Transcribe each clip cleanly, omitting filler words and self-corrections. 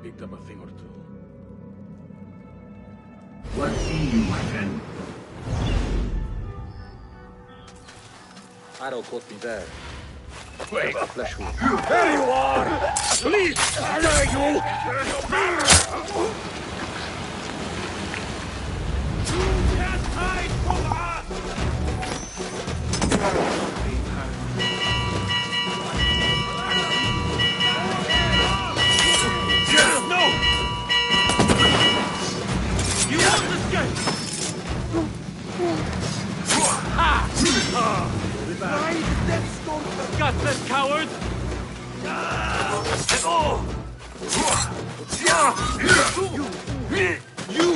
Picked up a thing or two. What see you, my friend? Arrow caught me there. Wait, a flesh wound. There you are! Please! There you! You can't hide from us! No! You won't escape! Ha! Ride that storm! Gutless coward! You!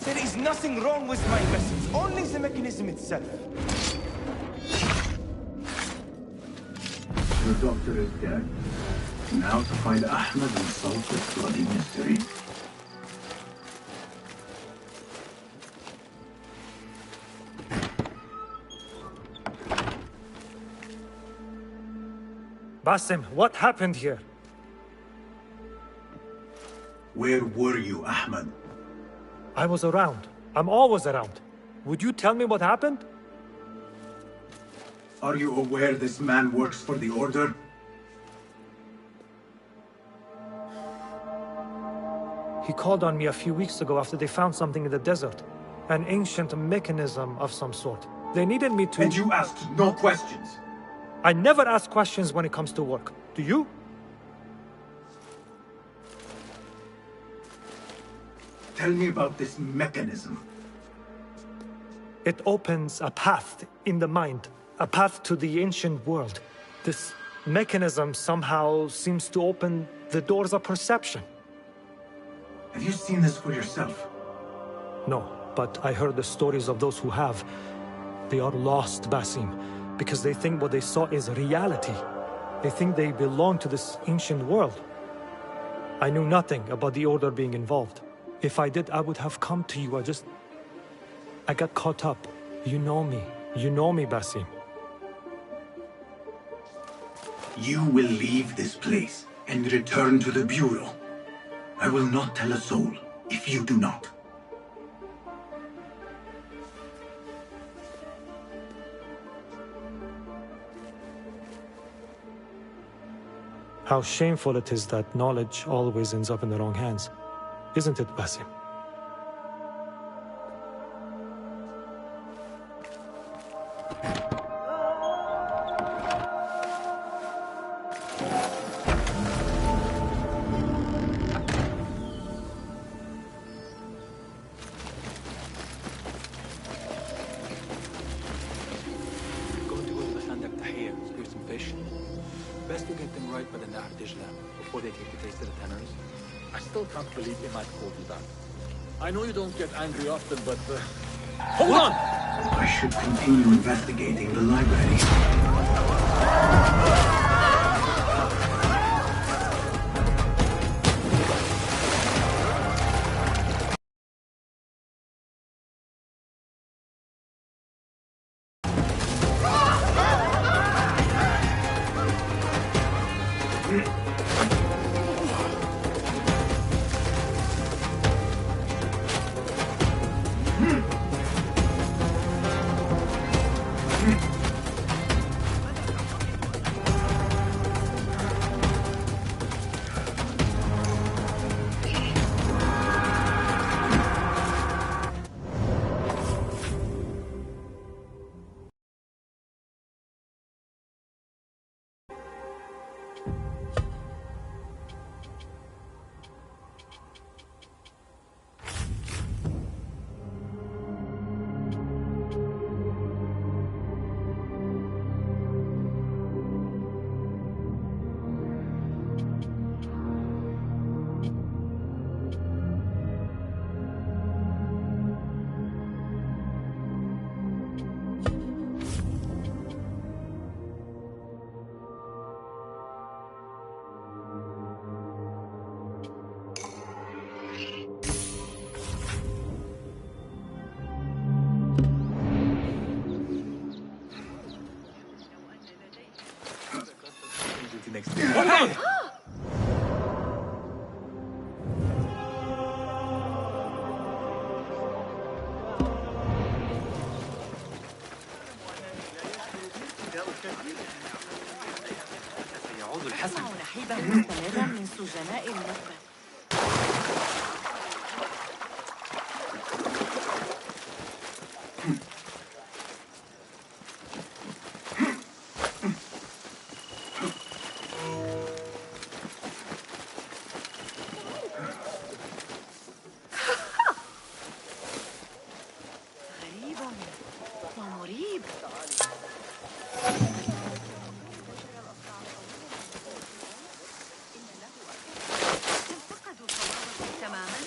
There is nothing wrong with my vessels, only the mechanism itself. The doctor is dead. Now to find Ahmed and solve this bloody mystery. Basim, what happened here? Where were you, Ahmed? I was around. I'm always around. Would you tell me what happened? Are you aware this man works for the Order? He called on me a few weeks ago after they found something in the desert. An ancient mechanism of some sort. They needed me to... And you asked no questions? I never ask questions when it comes to work. Do you? Tell me about this mechanism. It opens a path in the mind. A path to the ancient world. This mechanism somehow seems to open the doors of perception. Have you seen this for yourself? No, but I heard the stories of those who have. They are lost, Basim, because they think what they saw is reality. They think they belong to this ancient world. I knew nothing about the Order being involved. If I did, I would have come to you. I got caught up. You know me. You know me, Basim. You will leave this place and return to the Bureau. I will not tell a soul if you do not. How shameful it is that knowledge always ends up in the wrong hands. Isn't it, Basim? Best to get them right by the Nahr Dijla before they take the taste of the tenors. I still can't believe they might call you that. I know you don't get angry often, but... Hold on! I should continue investigating the library. ترحيبا مستمرا من سجناء المثبت. غريب ومريب. فقدوا صوابهم تماما.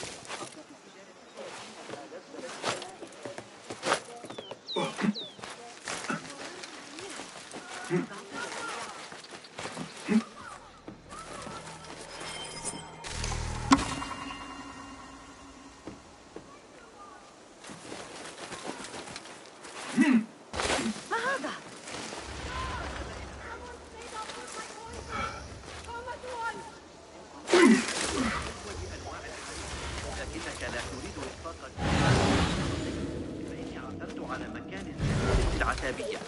ما هذا؟ لكنك لا تريد إطلاق فإني عثرت على مكان في العتابية.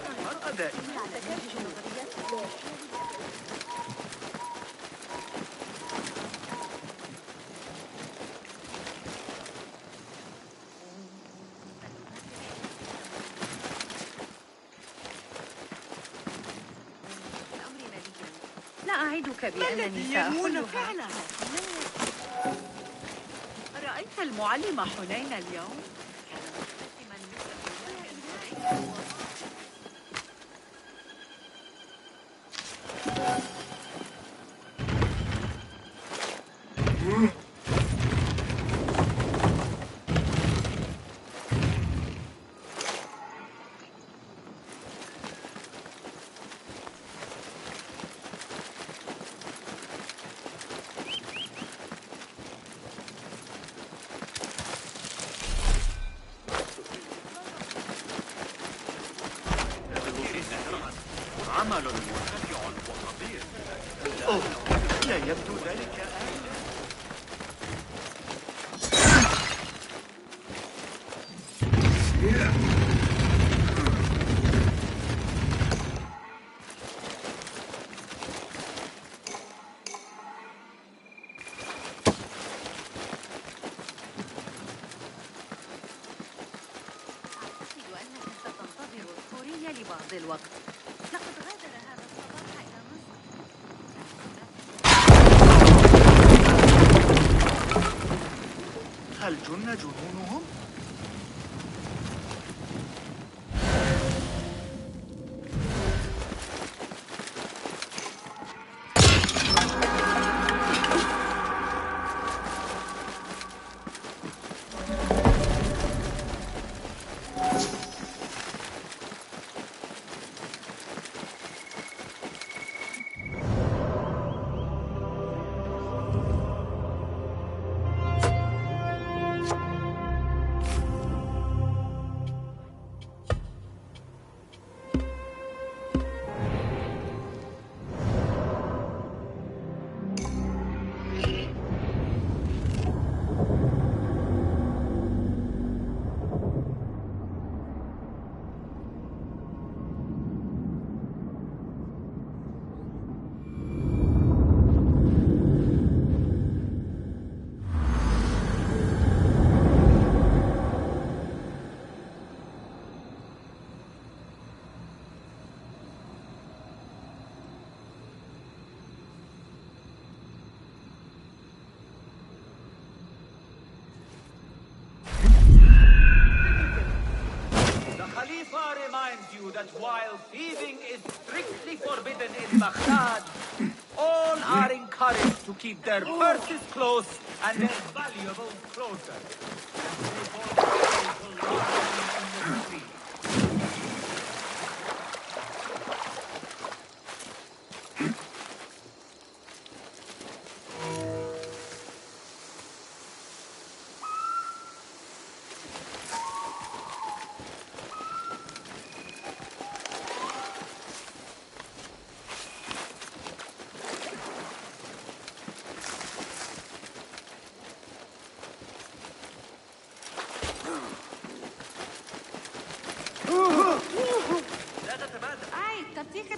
المرأة دائما لا أعدك بأنني سأقول فعلا. رأيت المعلم حنين اليوم؟ عمل مرتفع وخطير. لا يبدو ذلك آمنا. أعتقد أنك ستنتظر الثورية لبعض الوقت. لقد غادر هذا الصباح إلى مصر. هل جن جنونهم؟ That while thieving is strictly forbidden in Baghdad, all are encouraged to keep their purses close and their valuables closer.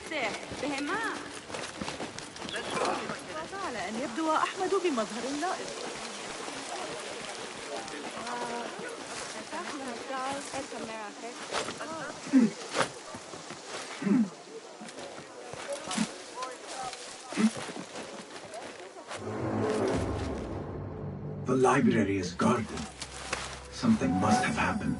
نفسه بهمها على أن يبدو أحمد بمظهر لائق. The library is guarded. Something must have happened.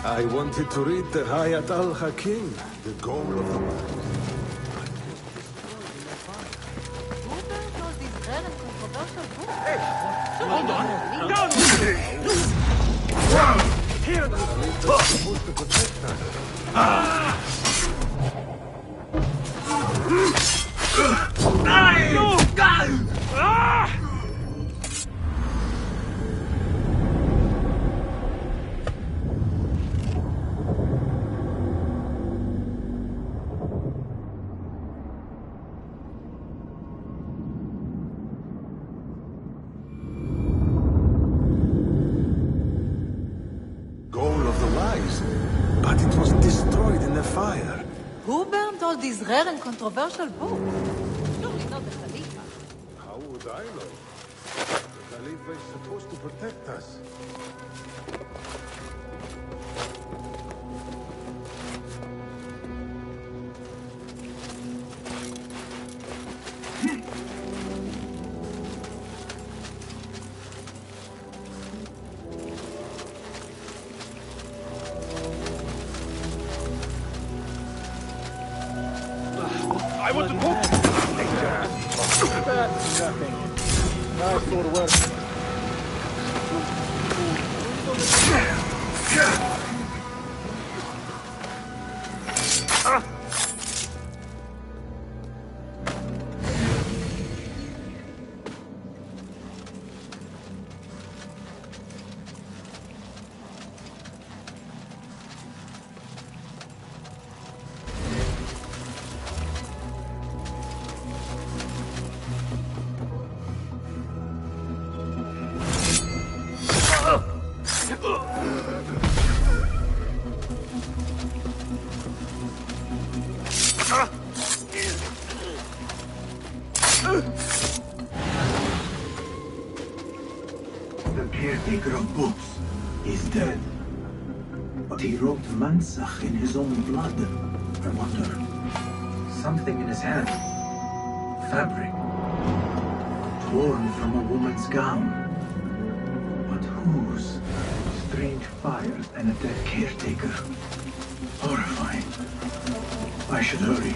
I wanted to read the Hayat al-Hakim, the goal of the world. Hold on! Down! Here! They're supposed to protect us. Goal of the wise, but it was destroyed in the fire. Who burned all these rare and controversial books? Surely not the Khalifa. How would I know? The Khalifa is supposed to protect us. I want to go. That's nothing. Nice sort of work. The caretaker of books is dead. But he wrote Mansach in his own blood. I wonder. Something in his hand. Fabric. Torn from a woman's gown. But whose? Strange fires and a dead caretaker. Horrifying. I should hurry.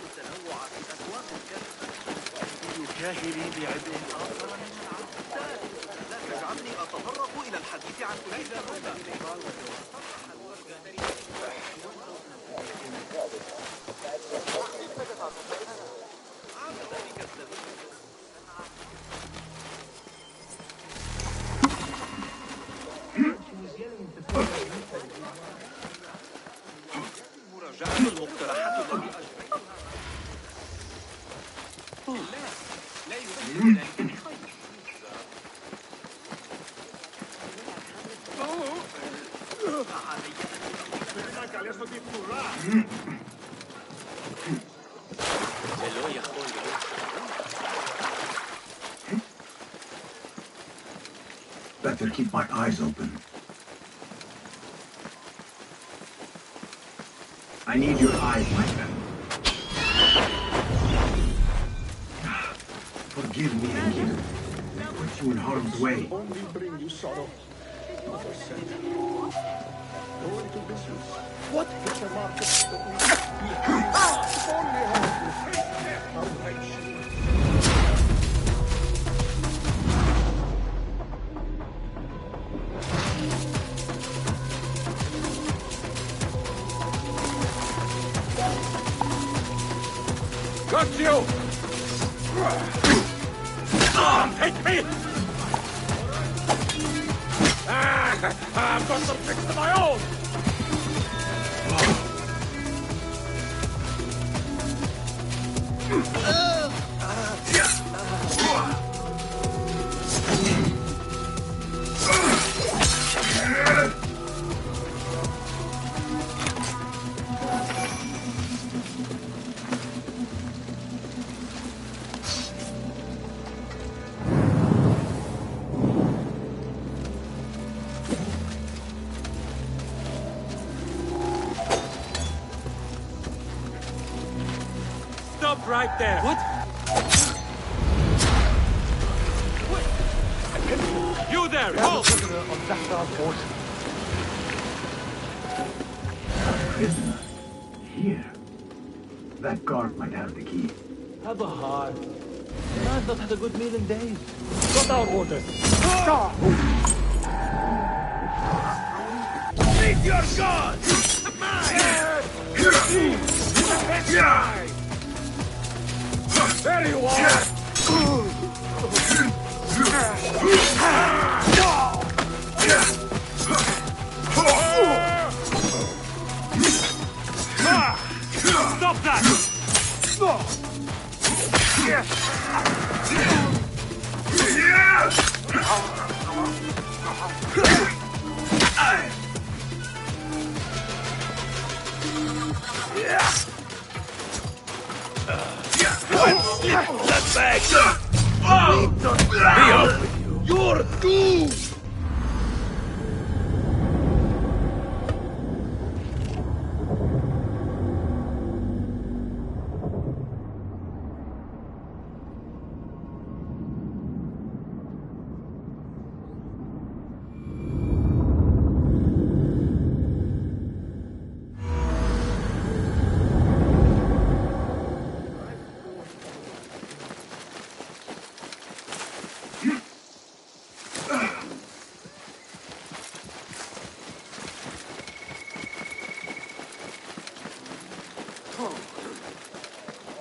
التنوع في أسواق الكهف بعبء آخر من العذاب. لا تجعلني أتطرق إلى الحديث عن كيف مراجعة المقترحات التي أجريتها. لا يمكن ذلك بخير. Better keep my eyes open. I need your eyes, my friend. Forgive me, Akira. I put you in harm's way. Only bring you sorrow. As I said, go into business. What is the market that we if only I had outrage. Got you! Take me! I've got some tricks of my own! Stop right there! What? You there! Go! Prisoner. Here. That guard might have the key. Have a heart. Man's not had a good meal in days. Got our orders. Meet your god! There you are! Stop that! Let's back! Be up with you! You're doomed!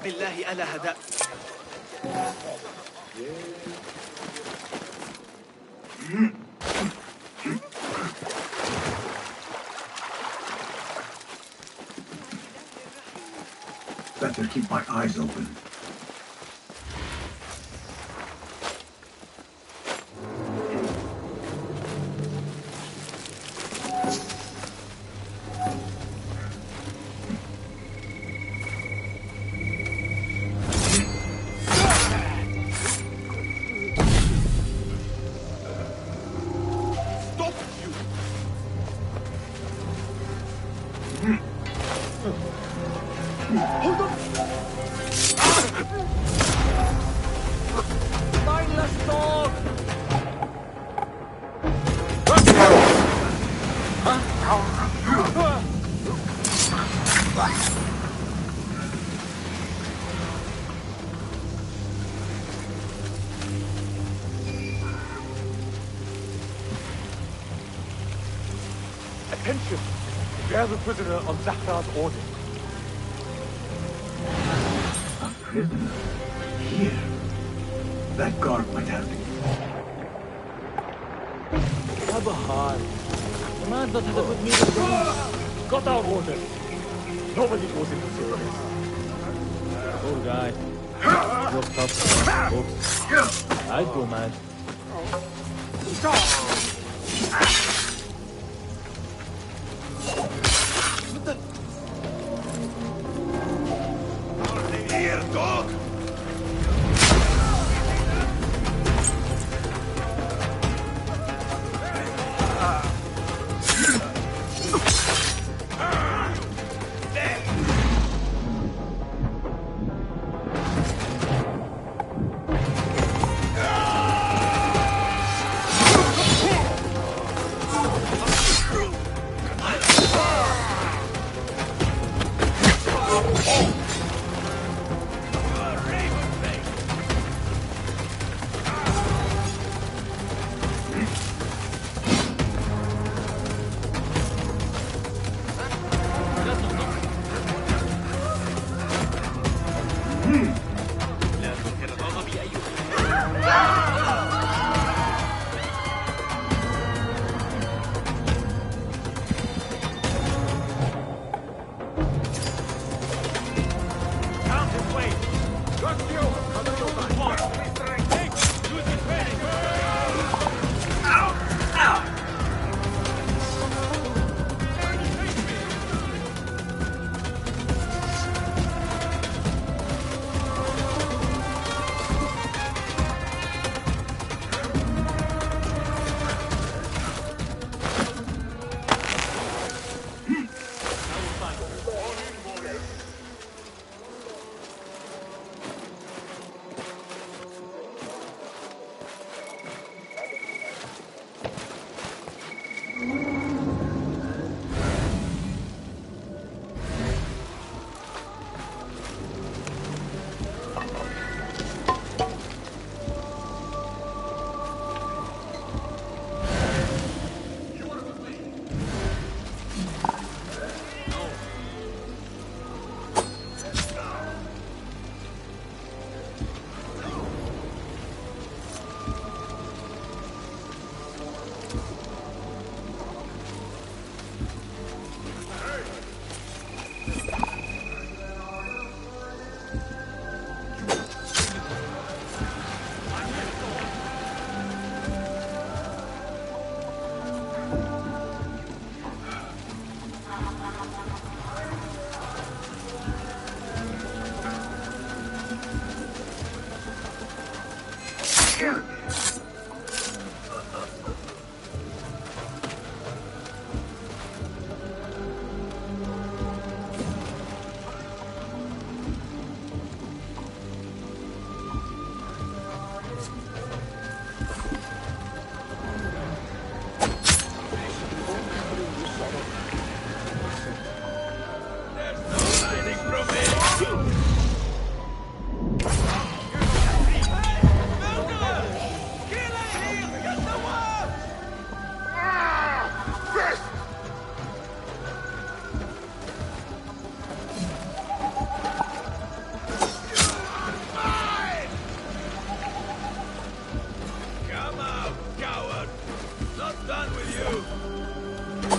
بالله ألا هدأ. Better keep my eyes open. Attention! We have a prisoner on Zahra's order. A prisoner? Here? That guard might have been. Abahar, the man that had a good meal of the got our order. Nobody goes into cigarettes. Poor guy. You're tough, folks. I'd go mad. Here, dog!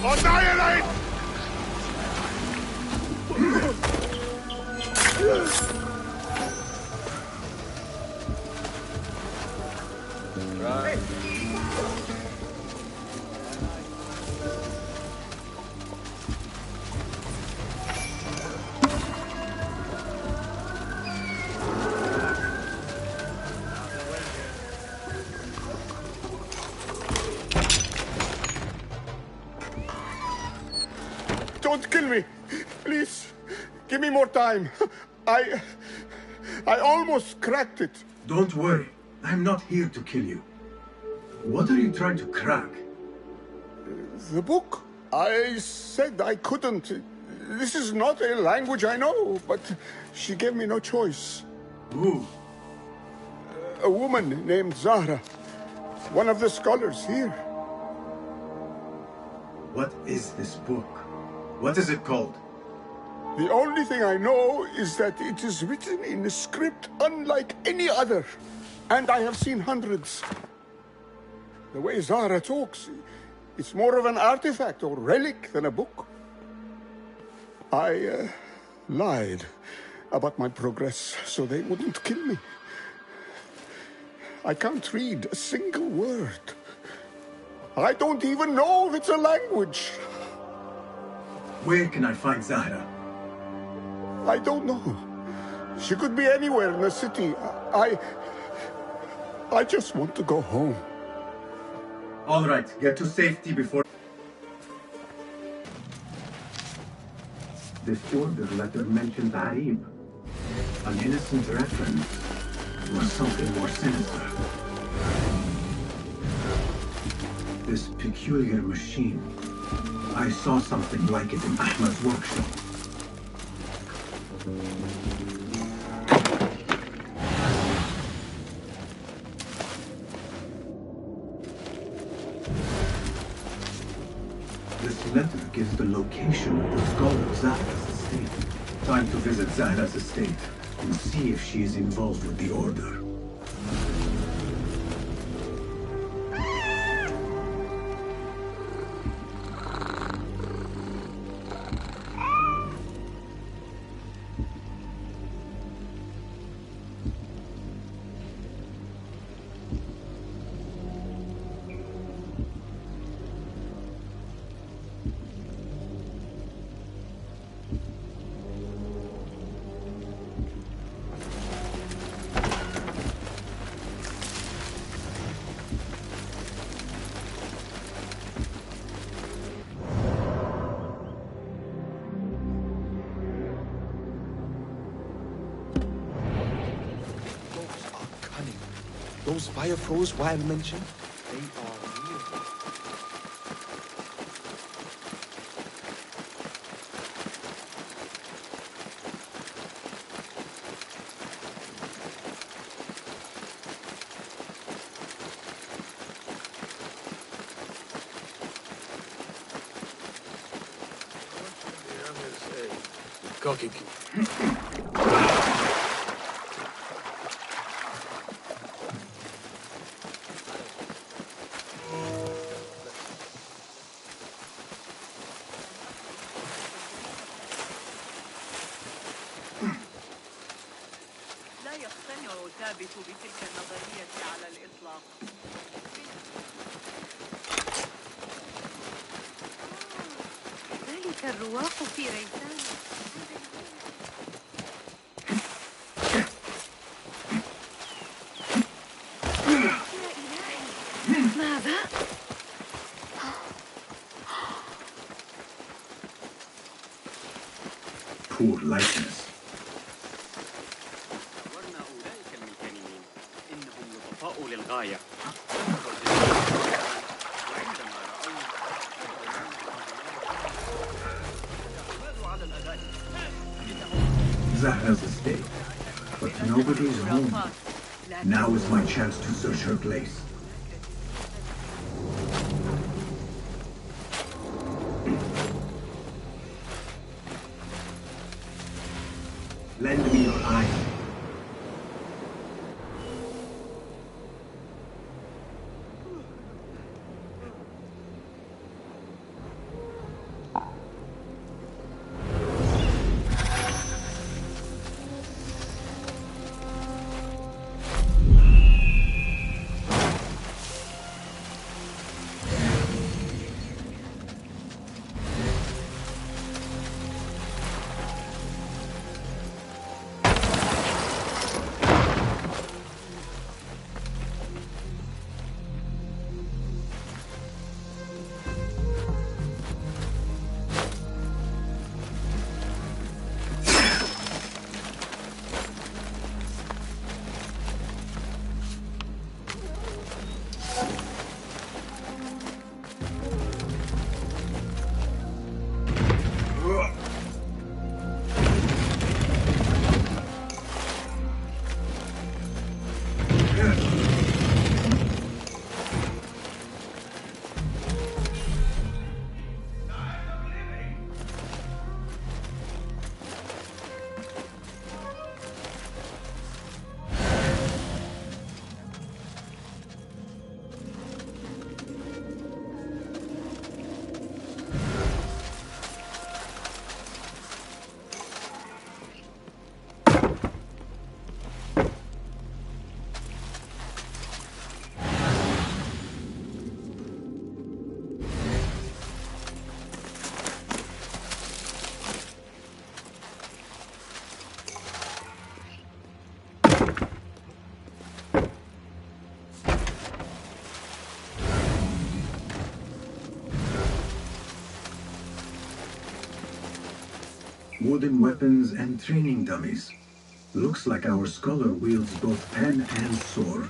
Annihilate! Don't kill me. Please, give me more time. I almost cracked it. Don't worry. I'm not here to kill you. What are you trying to crack? The book? I said I couldn't. This is not a language I know, but she gave me no choice. Who? A woman named Zahra. One of the scholars here. What is this book? What is it called? The only thing I know is that it is written in a script unlike any other. And I have seen hundreds. The way Zahra talks, it's more of an artifact or relic than a book. I lied about my progress so they wouldn't kill me. I can't read a single word. I don't even know if it's a language. Where can I find Zahra? I don't know. She could be anywhere in the city. I just want to go home. All right, get to safety before... This order letter mentions Arib. An innocent reference or something more sinister. This peculiar machine. I saw something like it in Ahmad's workshop. This letter gives the location of the skull of Zahra's estate. Time to visit Zahra's estate and see if she is involved with the order. Those fire froze while mentioned, they are real. Cocky. ثابت بتلك النظرية على الإطلاق. ذلك الرواق في ريثان. يا إلهي، ماذا؟ Poor likeness. للغاية. Zahra's estate, but nobody's home. Now is my chance to search her place. Lend me your eye. wooden weapons, and training dummies. Looks like our scholar wields both pen and sword.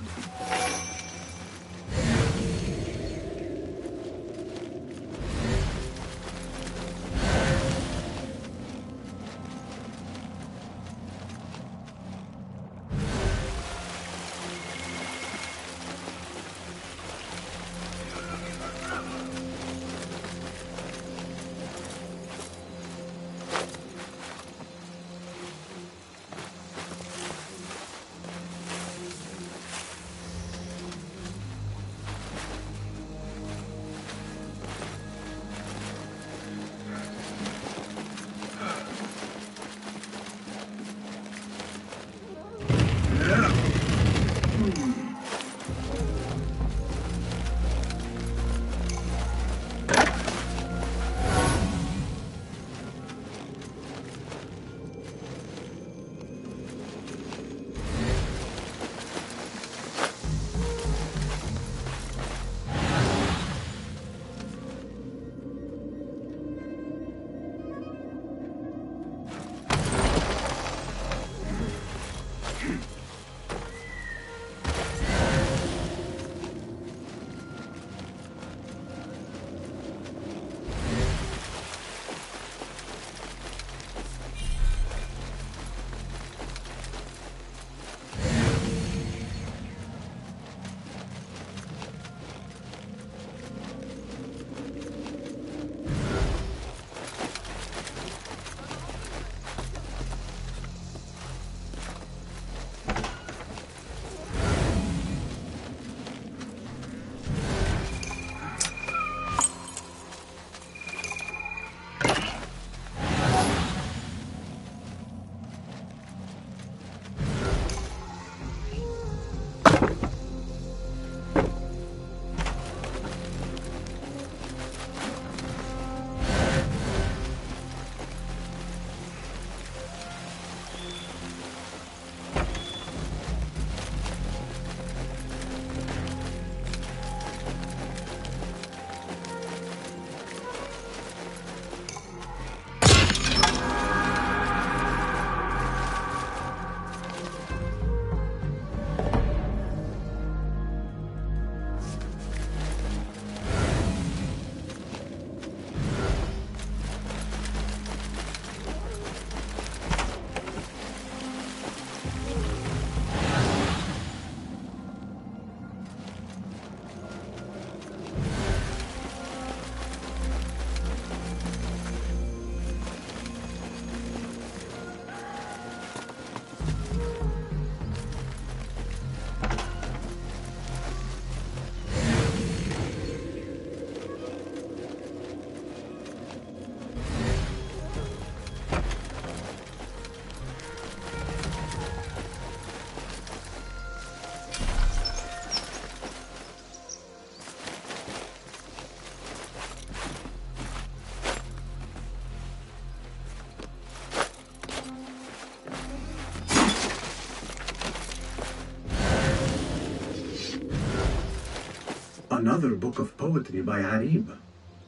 Another book of poetry by Harib.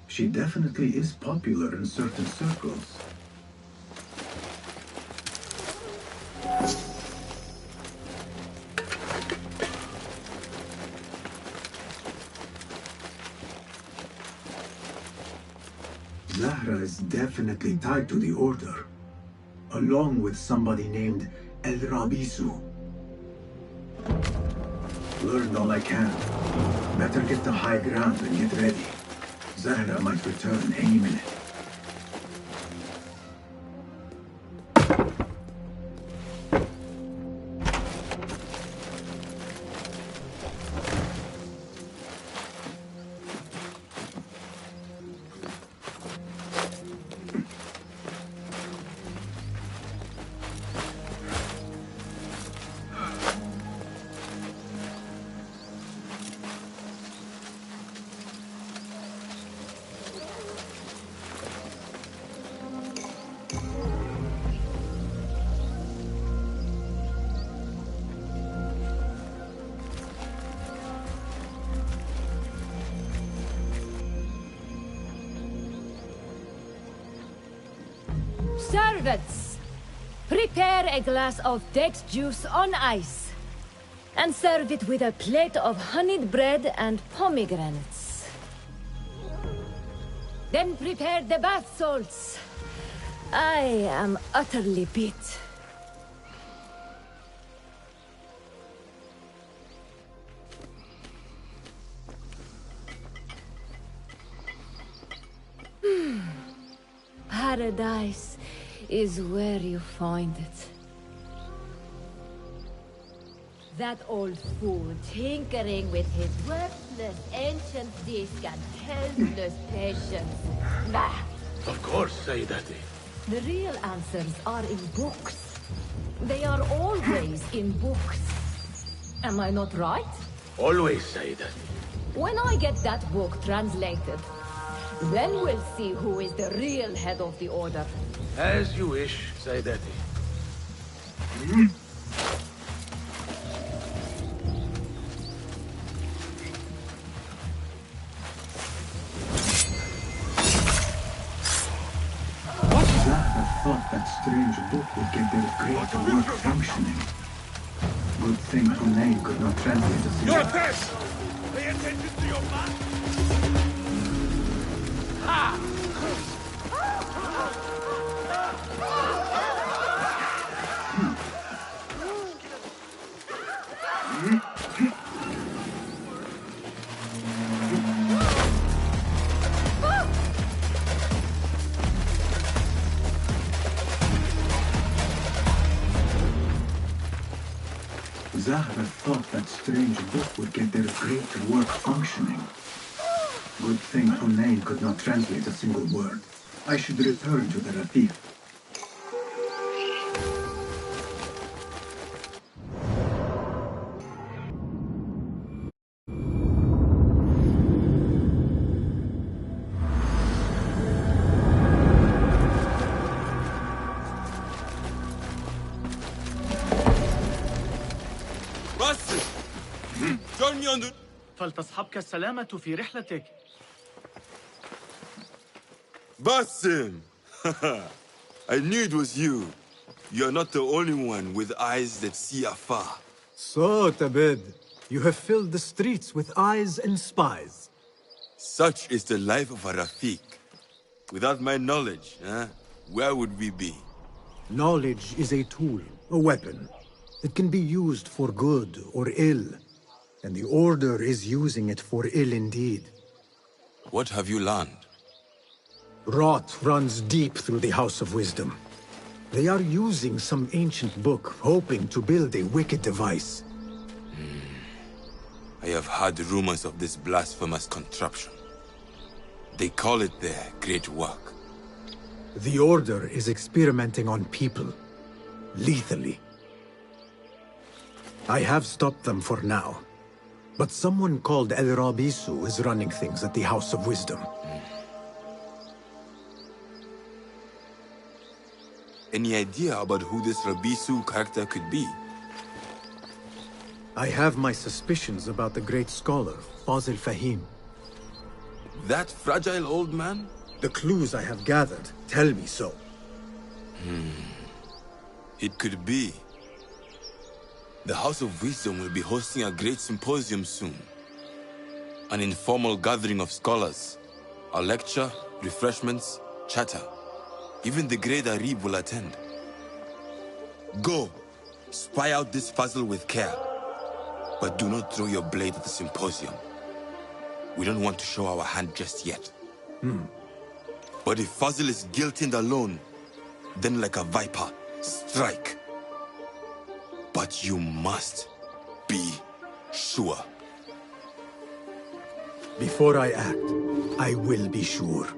She definitely is popular in certain circles. Zahra is definitely tied to the Order, along with somebody named El Rabisu. Learned all I can. Better get to high ground and get ready. Zahra might return any minute. Servants, prepare a glass of date juice on ice, and serve it with a plate of honeyed bread and pomegranates. Then prepare the bath salts. I am utterly beat. Paradise is where you find it. That old fool tinkering with his worthless ancient disc and helpless patience. Bah! Of course, Sayyidati. The real answers are in books. They are always in books. Am I not right? Always, Sayyidati. When I get that book translated, then we'll see who is the real head of the order. As you wish, Sayyidati. Zahra thought that strange book would get their great work functioning. Good thing Hunayn could not translate a single... Pay attention to your back! Zahra thought that strange book would get their great work functioning. Good thing Hunayn could not translate a single word. I should return to the Rafif. فلتصحبك السلامة في رحلتك. Basim! I knew it was you. You're not the only one with eyes that see afar. So, Tabid, you have filled the streets with eyes and spies. Such is the life of a Rafiq. Without my knowledge, where would we be? Knowledge is a tool, a weapon. It can be used for good or ill. And the Order is using it for ill indeed. What have you learned? Rot runs deep through the House of Wisdom. They are using some ancient book, hoping to build a wicked device. I have heard rumors of this blasphemous contraption. They call it their great work. The Order is experimenting on people, lethally. I have stopped them for now. But someone called El Rabisu is running things at the House of Wisdom. Any idea about who this Rabisu character could be? I have my suspicions about the great scholar, Fazil Fahim. That fragile old man? The clues I have gathered tell me so. It could be. The House of Wisdom will be hosting a great symposium soon. An informal gathering of scholars. A lecture, refreshments, chatter. Even the great Arib will attend. Go, spy out this puzzle with care. But do not throw your blade at the symposium. We don't want to show our hand just yet. But if Fazil is guilty and alone, then like a viper, strike. But you must be sure. Before I act, I will be sure.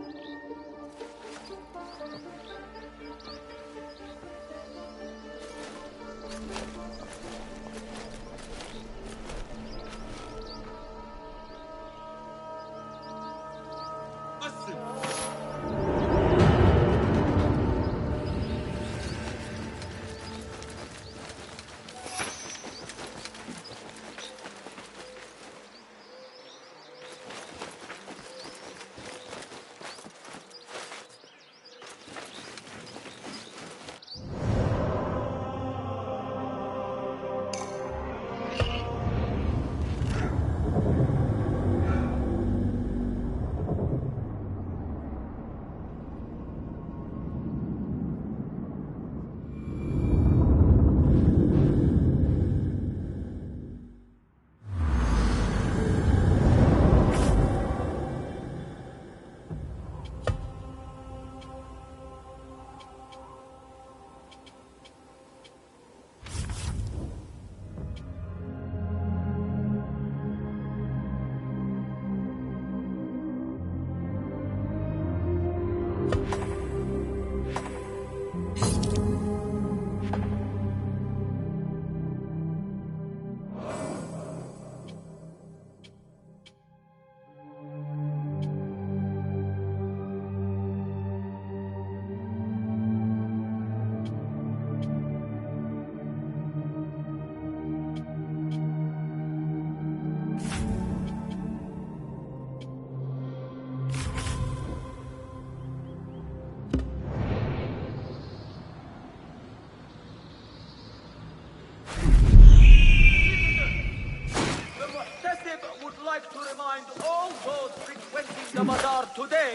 Madar today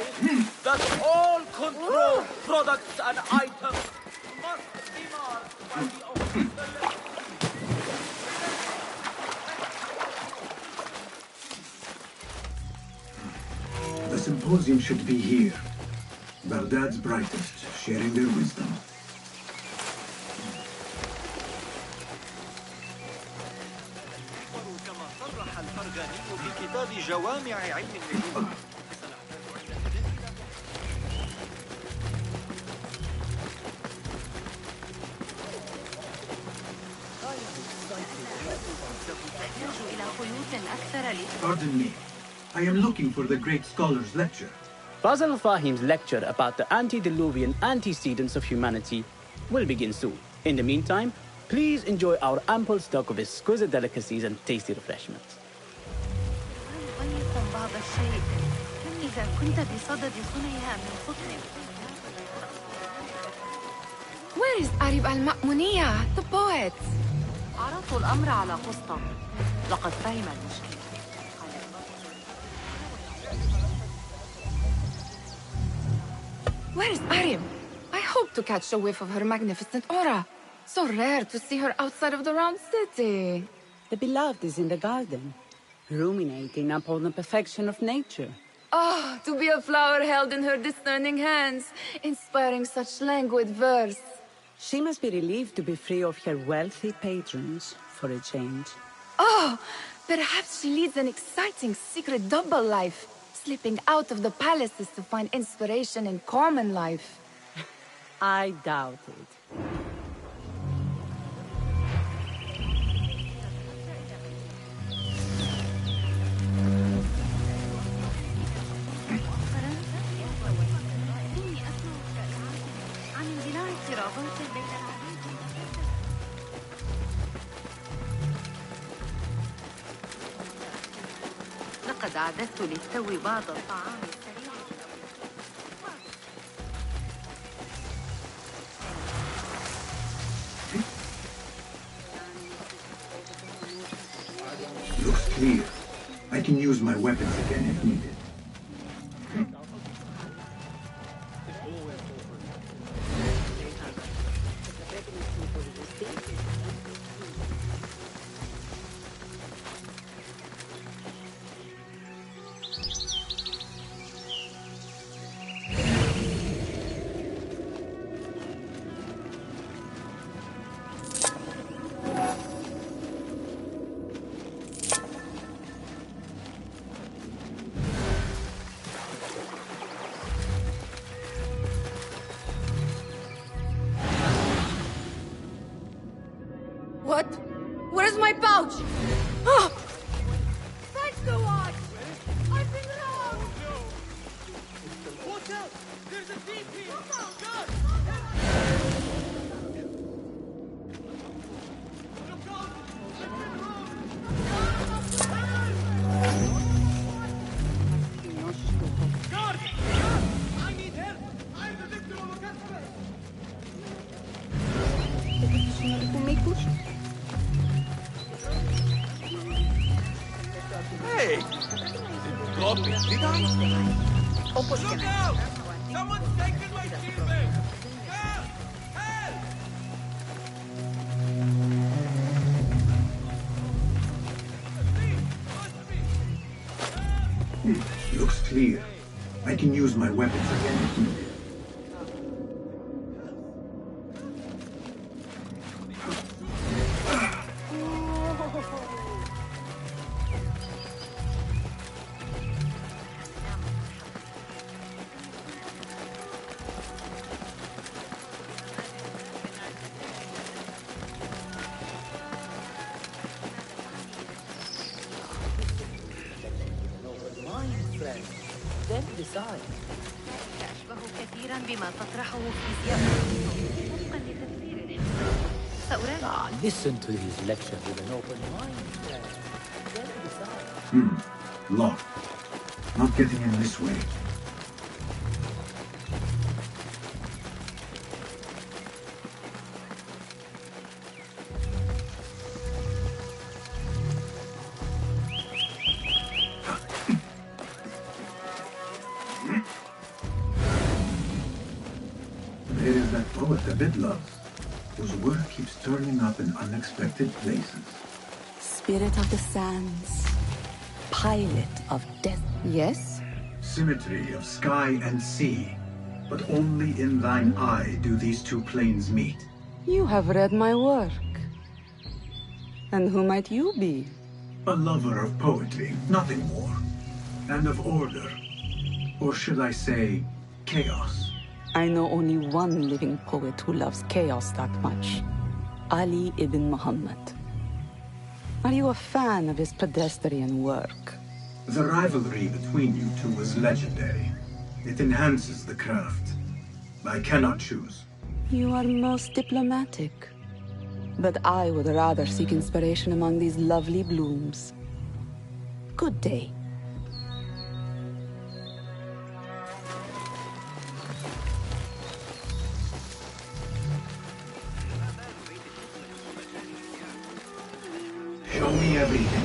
that all controlled products and items must be marked by the official letter. The symposium should be here. Baghdad's brightest, sharing their wisdom. كما صرح الفرغاني في كتاب جوامع علم النجوم. Pardon me. I am looking for the great scholar's lecture. Basil Fahim's lecture about the antediluvian antecedents of humanity will begin soon. In the meantime, please enjoy our ample stock of exquisite delicacies and tasty refreshments. Where is Arib al-Ma'muniyah, the poet? عرضت الأمر على قسطم. لقد فهم المشكلة. Where is Arib? I hope to catch a whiff of her magnificent aura. So rare to see her outside of the round city. The beloved is in the garden, ruminating upon the perfection of nature. Oh, to be a flower held in her discerning hands, inspiring such languid verse. She must be relieved to be free of her wealthy patrons for a change. Oh, perhaps she leads an exciting secret double life, slipping out of the palaces to find inspiration in common life. I doubt it. لقد أعددت للتو بعض الطعام السريع. Looks clear. I can use my weapons again if needed. What? Where's my pouch? Oh! Thanks so much! I've been wrong! Watch out! There's a thief here! God! Guard! I need help! I'm the victim of a customer! Hey! Drop it, did I? Look out! Someone's taken my teammate! Help! Help! Looks clear. I can use my weapons again if needed. أشبه كثيرا بما تطرحه فيزياء وفقا لتفسير سأراجع. Listen to his lecture with an open mind. Locked. Not getting in this way. There is that poet Abid loves, whose work keeps turning up in unexpected places. Spirit of the sands. Pilot of death. Yes? Symmetry of sky and sea. But only in thine eye do these two planes meet. You have read my work. And who might you be? A lover of poetry, nothing more. And of order. Or should I say, chaos. I know only one living poet who loves chaos that much. Ali ibn Muhammad. Are you a fan of his pedestrian work? The rivalry between you two is legendary. It enhances the craft. I cannot choose. You are most diplomatic. But I would rather seek inspiration among these lovely blooms. Good day. Show me everything.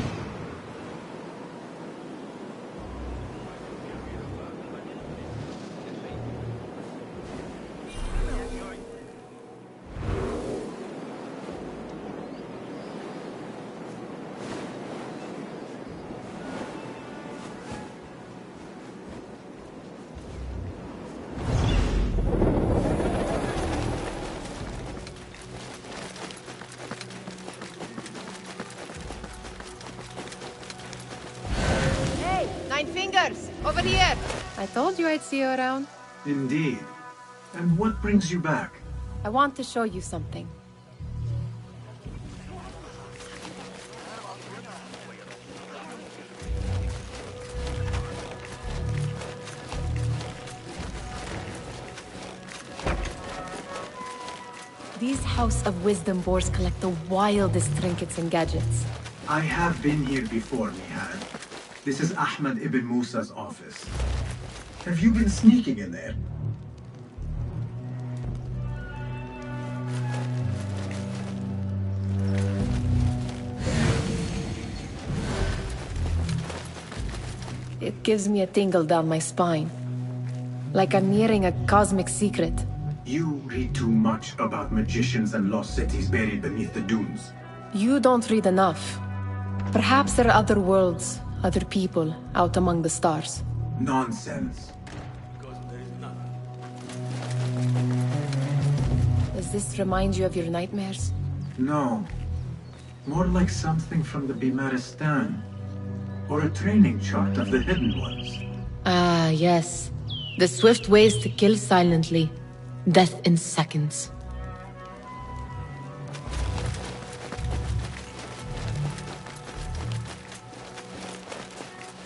Over here! I told you I'd see you around. Indeed. And what brings you back? I want to show you something. These House of Wisdom boars collect the wildest trinkets and gadgets. I have been here before, Mihad. This is Ahmed ibn Musa's office. Have you been sneaking in there? It gives me a tingle down my spine. Like I'm nearing a cosmic secret. You read too much about magicians and lost cities buried beneath the dunes. You don't read enough. Perhaps there are other worlds, other people, out among the stars. Nonsense. Does this remind you of your nightmares? No. More like something from the Bimaristan. Or a training chart of the Hidden Ones. Ah, yes. The swift ways to kill silently. Death in seconds.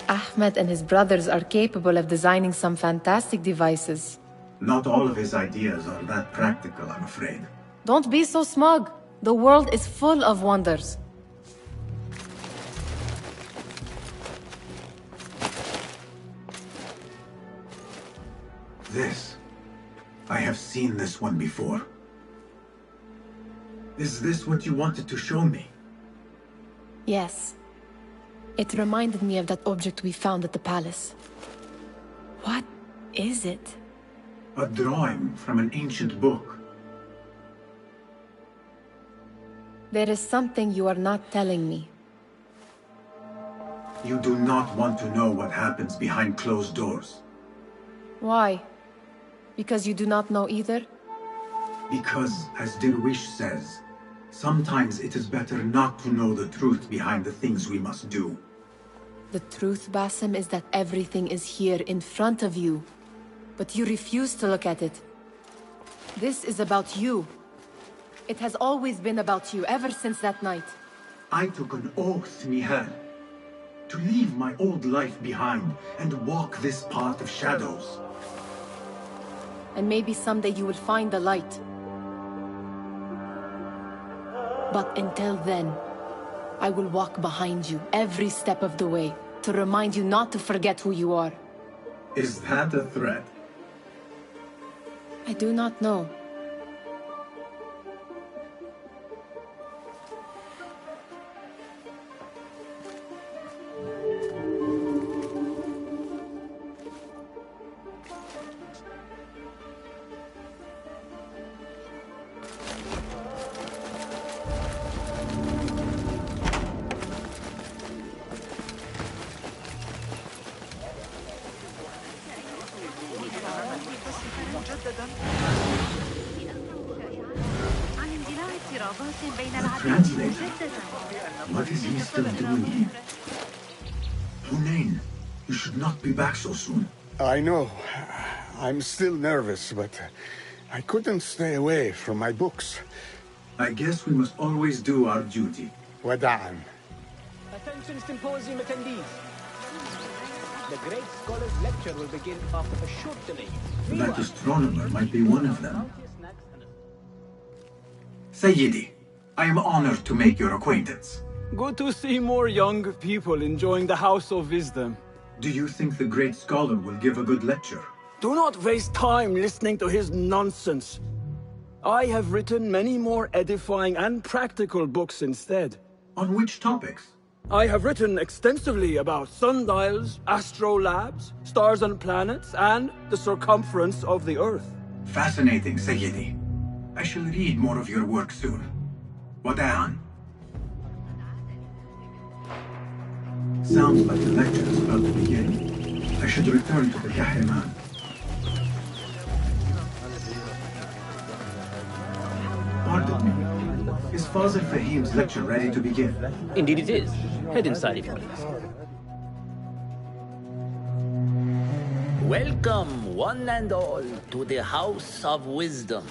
Ahmed and his brothers are capable of designing some fantastic devices. Not all of his ideas are that practical, I'm afraid. Don't be so smug. The world is full of wonders. This. I have seen this one before. Is this what you wanted to show me? Yes. It reminded me of that object we found at the palace. What is it? A drawing from an ancient book. There is something you are not telling me. You do not want to know what happens behind closed doors. Why? Because you do not know either? Because, as Derwish says, sometimes it is better not to know the truth behind the things we must do. The truth, Basim, is that everything is here in front of you. But you refuse to look at it. This is about you. It has always been about you, ever since that night. I took an oath, Mihal, to leave my old life behind and walk this path of shadows. And maybe someday you will find the light. But until then, I will walk behind you every step of the way to remind you not to forget who you are. Is that a threat? I do not know. مجددا. عن اندلاع اضطرابات بين العدو Translator, مجددا. what is he still doing here? Hunain, you should not be back so soon. I know. I'm still nervous, but I couldn't stay away from my books. I guess we must always do our duty. Wada'an. Attention symposium attendees. The Great Scholar's lecture will begin after a short delay. That astronomer might be one of them. Sayyidi, I am honored to make your acquaintance. Good to see more young people enjoying the House of Wisdom. Do you think the great scholar will give a good lecture? Do not waste time listening to his nonsense. I have written many more edifying and practical books instead. On which topics? I have written extensively about sundials, astrolabes, stars and planets, and the circumference of the Earth. Fascinating, Sayyidi. I shall read more of your work soon. Wada'an. Sounds like the lecture is about to begin. I should return to the Kahraman. Pardon me. Is Fazil Fahim's lecture ready to begin? Indeed it is. Head inside if you please. Welcome, one and all, to the House of Wisdom,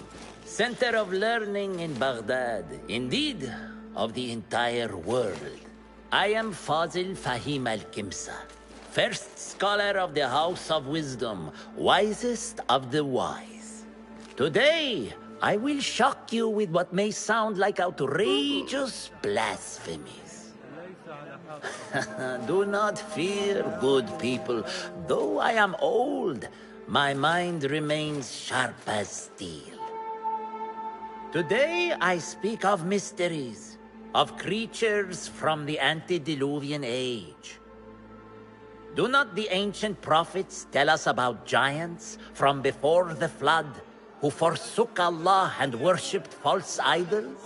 center of learning in Baghdad, indeed, of the entire world. I am Fazil Fahim al-Kimsa, first scholar of the House of Wisdom, wisest of the wise. Today, I will shock you with what may sound like outrageous blasphemies. Do not fear, good people. Though I am old, my mind remains sharp as steel. Today I speak of mysteries, of creatures from the antediluvian age. Do not the ancient prophets tell us about giants from before the flood who forsook Allah and worshipped false idols?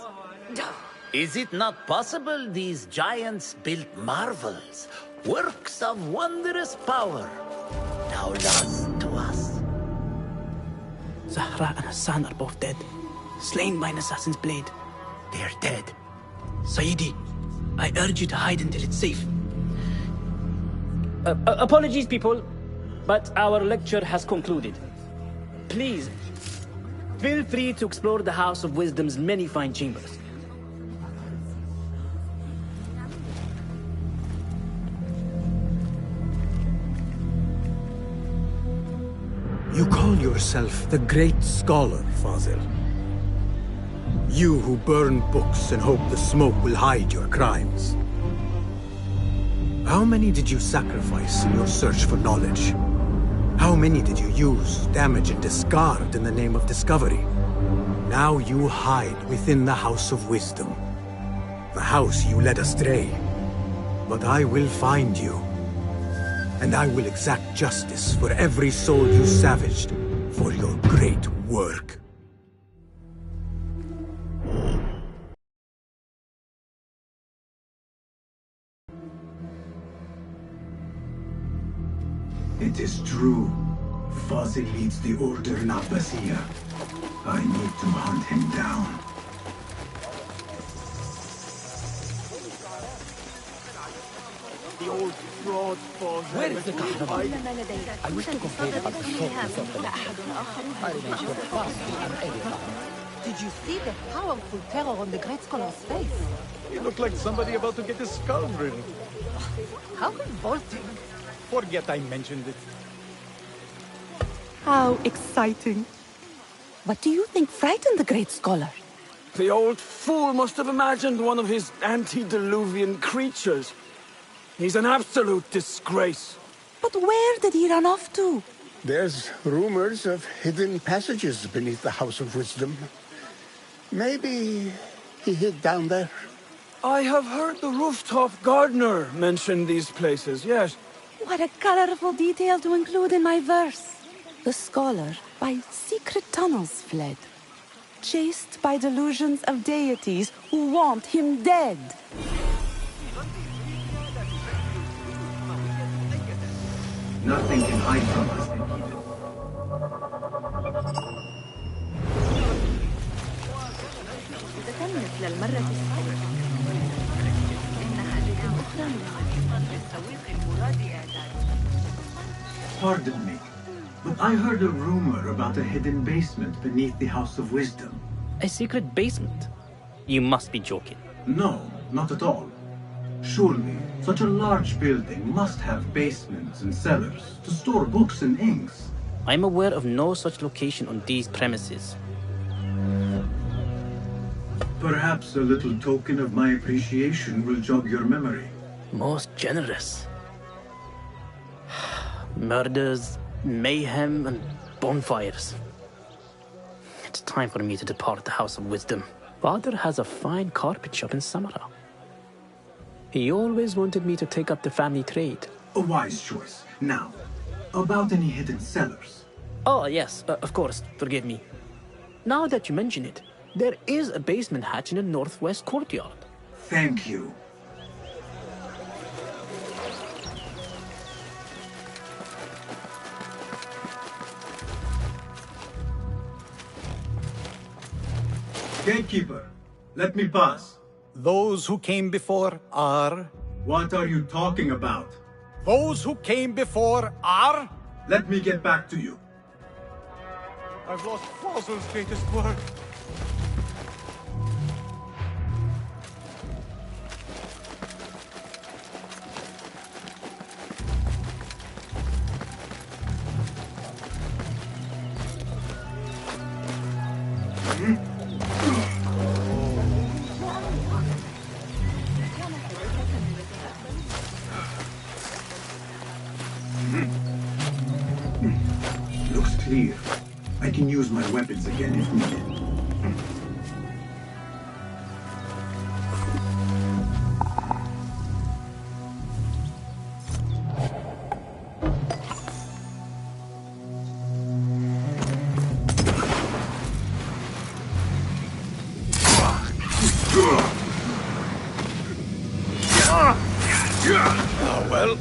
Is it not possible these giants built marvels, works of wondrous power, now lost to us? Zahra and Hassan are both dead, slain by an assassin's blade. They're dead. Sayyidi, I urge you to hide until it's safe. Apologies, people, but our lecture has concluded. Please, feel free to explore the House of Wisdom's many fine chambers. You call yourself the Great Scholar, Fazil. You who burn books and hope the smoke will hide your crimes. How many did you sacrifice in your search for knowledge? How many did you use, damage, and discard in the name of discovery? Now you hide within the House of Wisdom. The house you led astray. But I will find you. And I will exact justice for every soul you savaged for your great work. It is true. Fazil leads the Order in Abbasiyah. I need to hunt him down. The old fraud Fazil. Where is the Kahraman? I wish to complain about the shortness of the lecture. I remain steadfast in our area. Did you see the powerful terror on the Great Scholar's face? He looked like somebody about to get his skull drilled. How revolting. Forget I mentioned it. How exciting. What do you think frightened the Great Scholar? The old fool must have imagined one of his antediluvian creatures. He's an absolute disgrace. But where did he run off to? There's rumors of hidden passages beneath the House of Wisdom. Maybe he hid down there. I have heard the rooftop gardener mention these places, yes. What a colorful detail to include in my verse. The scholar by secret tunnels fled, chased by delusions of deities who want him dead. Nothing can hide from us. I heard a rumor about a hidden basement beneath the House of Wisdom. A secret basement? You must be joking. No, not at all. Surely, such a large building must have basements and cellars to store books and inks. I'm aware of no such location on these premises. Perhaps a little token of my appreciation will jog your memory. Most generous. Murders, mayhem, and bonfires. It's time for me to depart the House of Wisdom. Father has a fine carpet shop in Samara. He always wanted me to take up the family trade. A wise choice. Now, about any hidden cellars? Oh, yes, of course. Forgive me. Now that you mention it, there is a basement hatch in the northwest courtyard. Thank you. Gatekeeper, let me pass. Those who came before are... What are you talking about? Those who came before are... Let me get back to you. I've lost Fossil's greatest work. Looks clear. I can use my weapons again if needed. Well...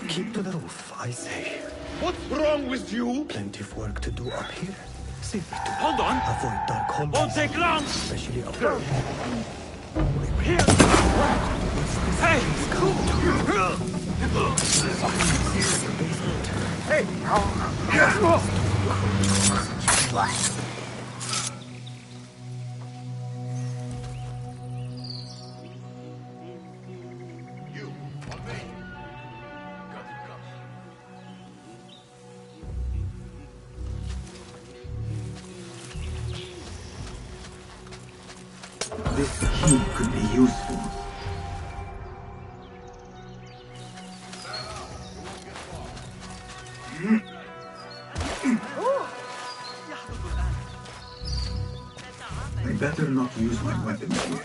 Keep to the roof, I say. What's wrong with you? Plenty of work to do up here. Safer to Hold on. avoid dark hallways. Won't take long. Especially up here. Here. Hey! Hey! This key could be useful. I better not use my weapons here.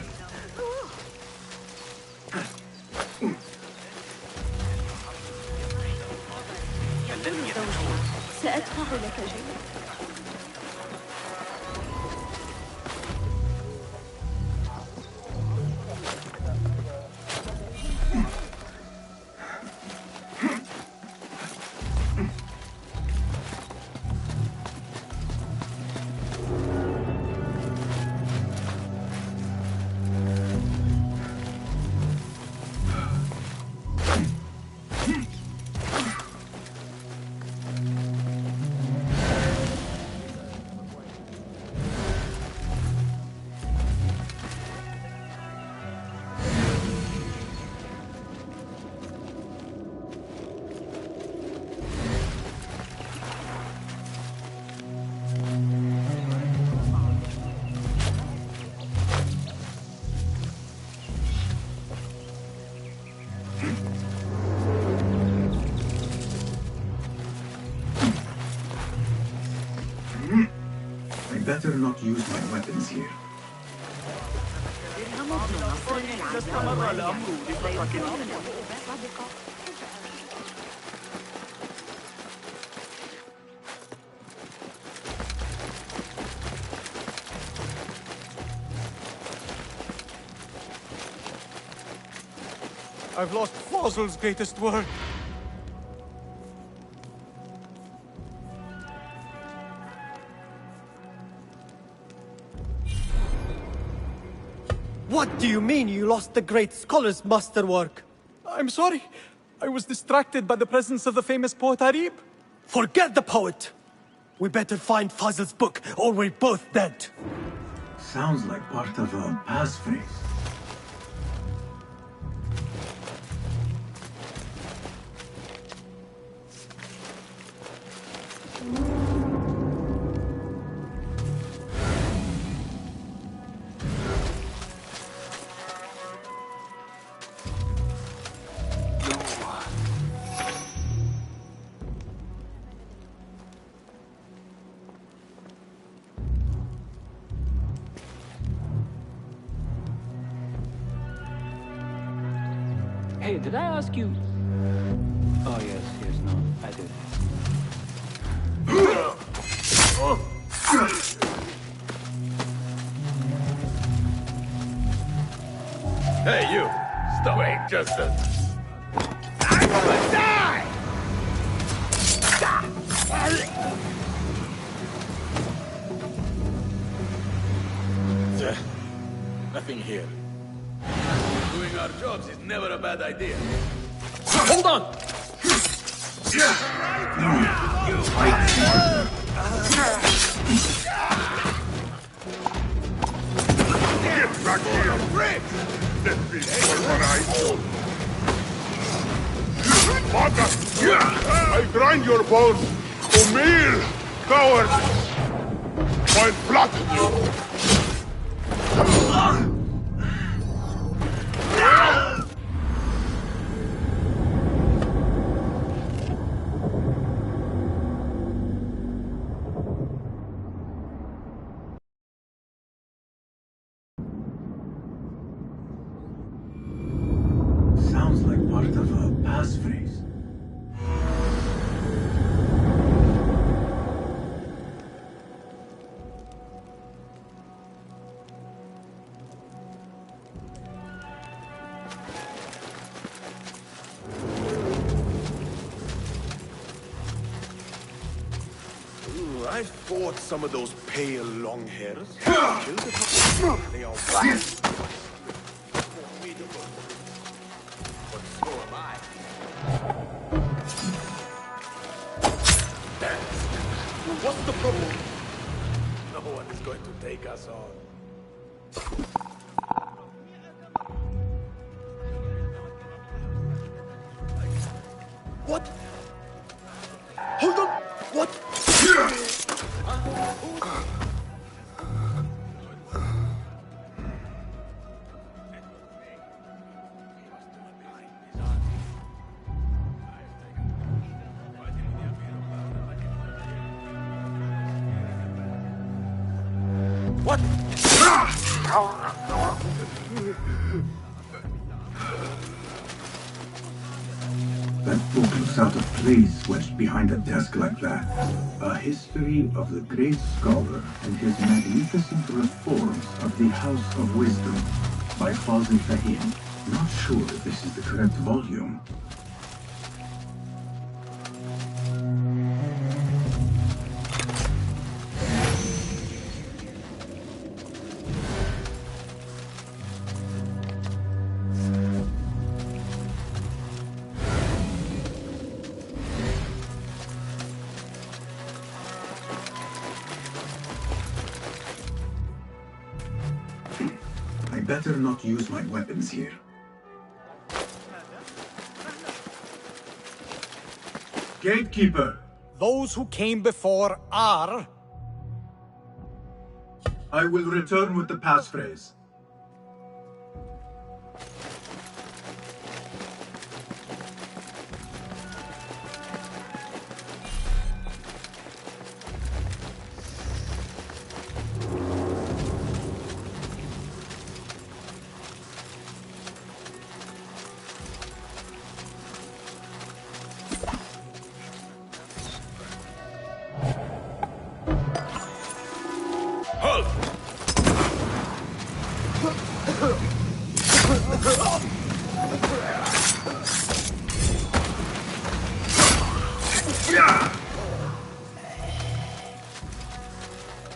سأدفع لك جيدا. I better not use my weapons here. I've lost Fossil's greatest work. What do you mean you lost the great scholar's masterwork? I'm sorry. I was distracted by the presence of the famous poet Arib. Forget the poet! We better find Fazl's book, or we're both dead. Sounds like part of a passphrase. Hey, did I ask you? Oh, yes, no, I did. Hey, you! Stop! Wait, just a... I'm gonna die! Nothing here. Doing our jobs is never a bad idea. Hold on! Get back here! Let me see what I do! Mother! I grind your bones to meal, coward! I'll flatten you! Sounds like part of a passphrase. I fought some of those pale long hairs. Killed a couple. They are wild. Formidable. But so am I. What's the problem? No one is going to take us on. What? Hold on! What? What? That book looks out of place wedged behind a desk like that. A history of the great scholar and his magnificent reforms of the House of Wisdom by Fazl Fahim. Not sure if this is the correct volume. I better not use my weapons here. Gatekeeper! Those who came before are... I will return with the passphrase.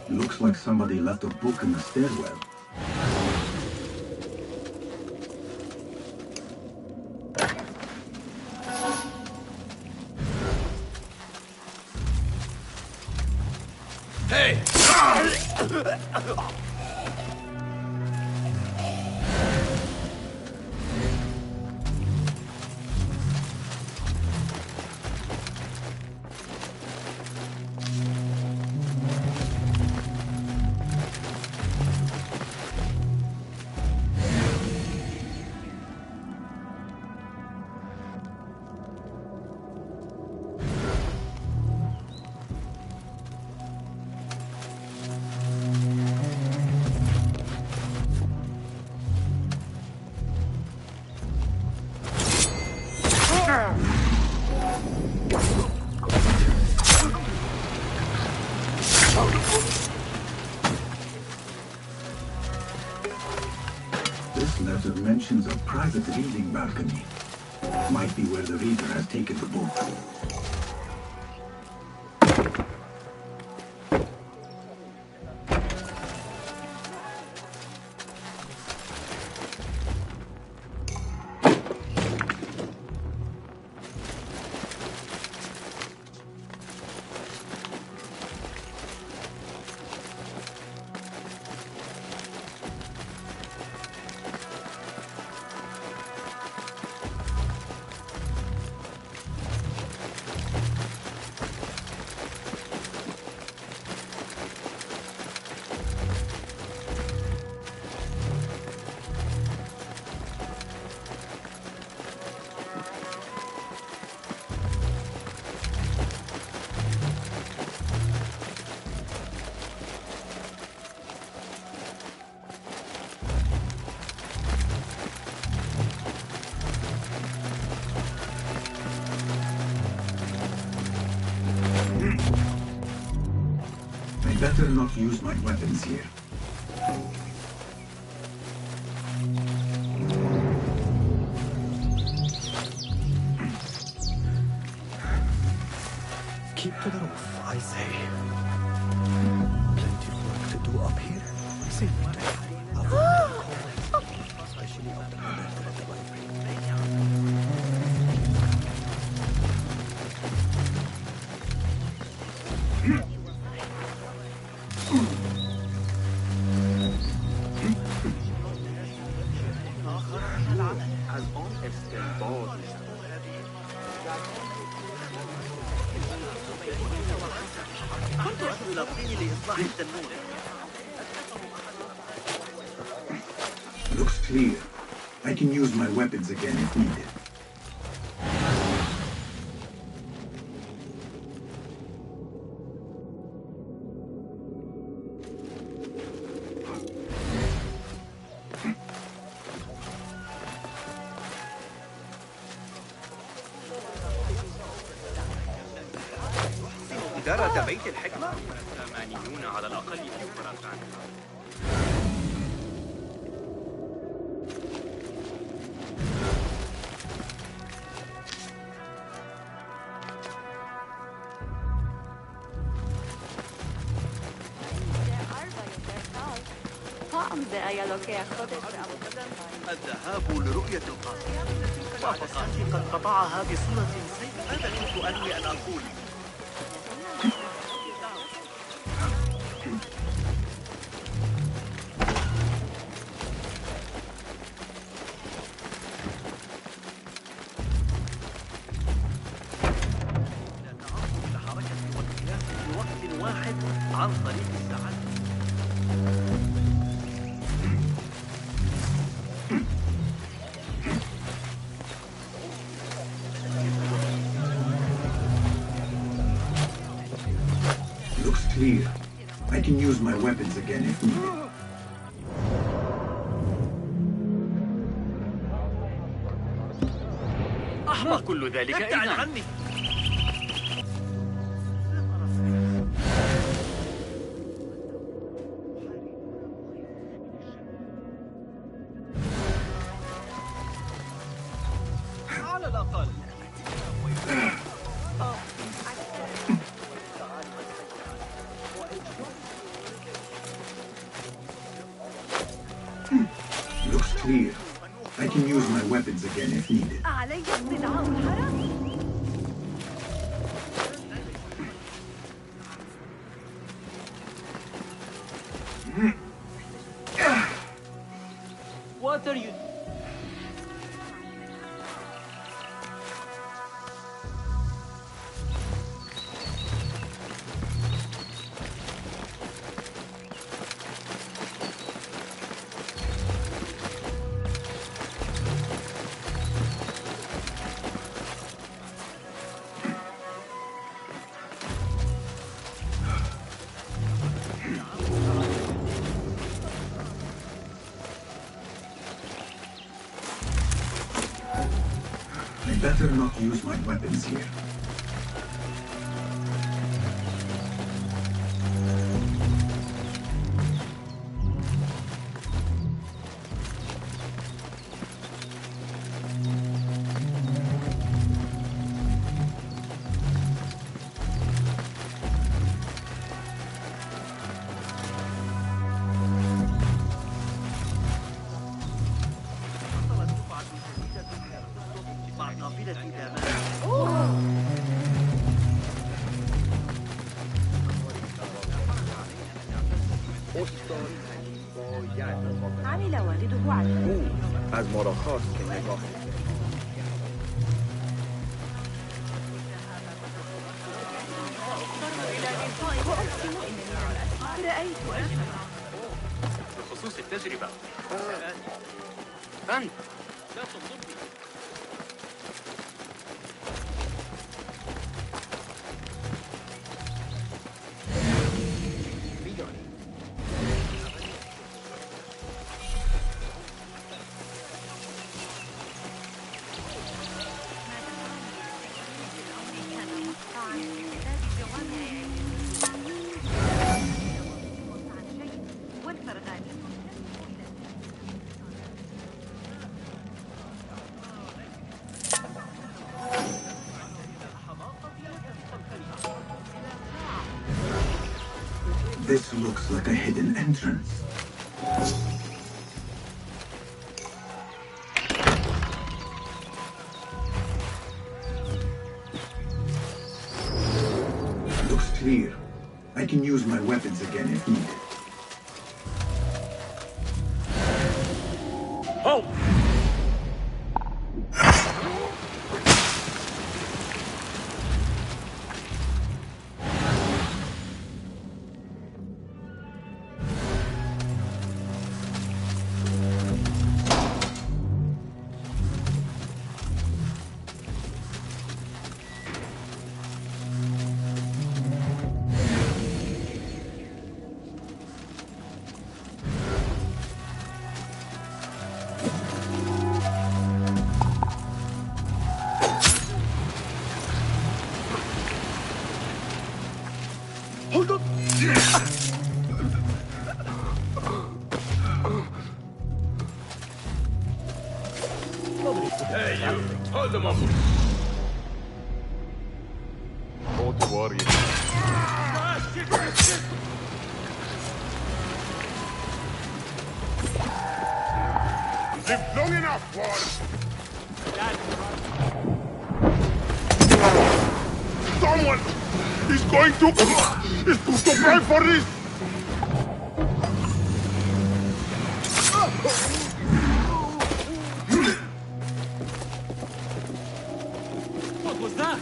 Looks like somebody left a book in the stairwell. Hey! This letter mentions a private reading balcony. Might be where the reader has taken the book. Better not use my weapons here. Keep to the roof, I say. Plenty of work to do up here. Say what I avoid especially up the ladder at the library. Looks clear. I can use my weapons again if needed. إدارة بيت الحكمة؟ ثمانيون على الأقل في فرنسا. الذهاب لرؤية القاصر. وافقاتي قد قطعها بصلة سيف. ماذا كنت أنوي أن أقول؟ عن طريق الساعات. Looks clear. I can use my weapons again if needed. أحمق كل ذلك ابتعد عني. على الأقل Looks clear. I can use my weapons again if needed. علي استدعاء الحرس. What are you... I better not use my weapons here. عمل والده على از ما را خواست که نگاه رأيت بخصوص التجربة أنت لا تنظرني This looks like a hidden entrance. Looks clear. I can use my weapons again if needed. Halt! Hold on! Hey, you! Hold them up! Don't worry. Live long enough, Ward! Someone is going to pay for this! What was that?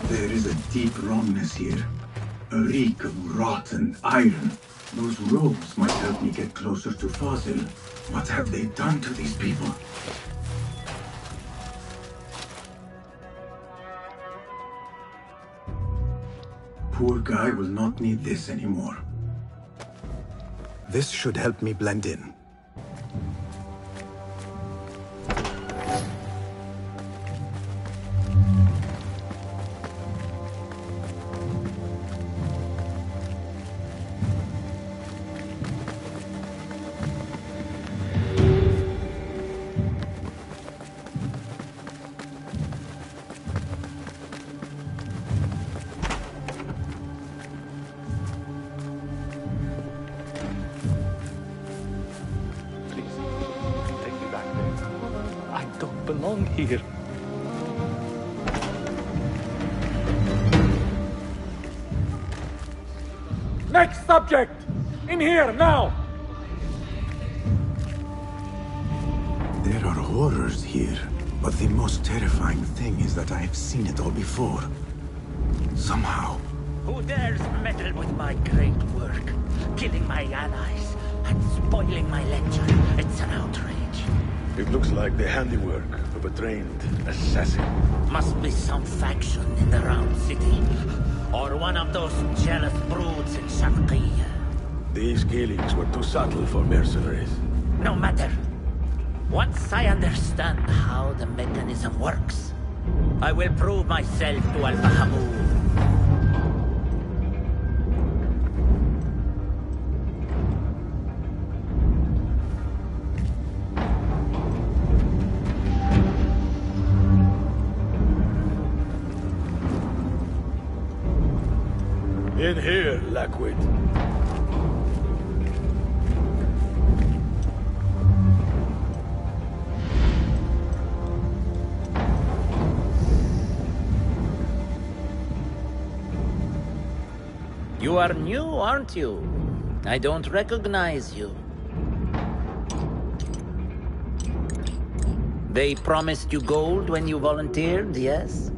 There is a deep wrongness here. A reek of rotten iron. Those robes might help me get closer to Fazil. What have they done to these people? Poor guy will not need this anymore. This should help me blend in. belong here. Next subject! In here, now! There are horrors here, but the most terrifying thing is that I have seen it all before. Somehow. Who dares meddle with my great work? Killing my allies and spoiling my lecture. It's an outrage. It looks like the handiwork of a trained assassin. Must be some faction in the Round City. Or one of those jealous broods in Sharqiyya. These killings were too subtle for mercenaries. No matter. Once I understand how the mechanism works, I will prove myself to Al-Mahamud. In here, Lackwit. You are new, aren't you? I don't recognize you. They promised you gold when you volunteered, yes?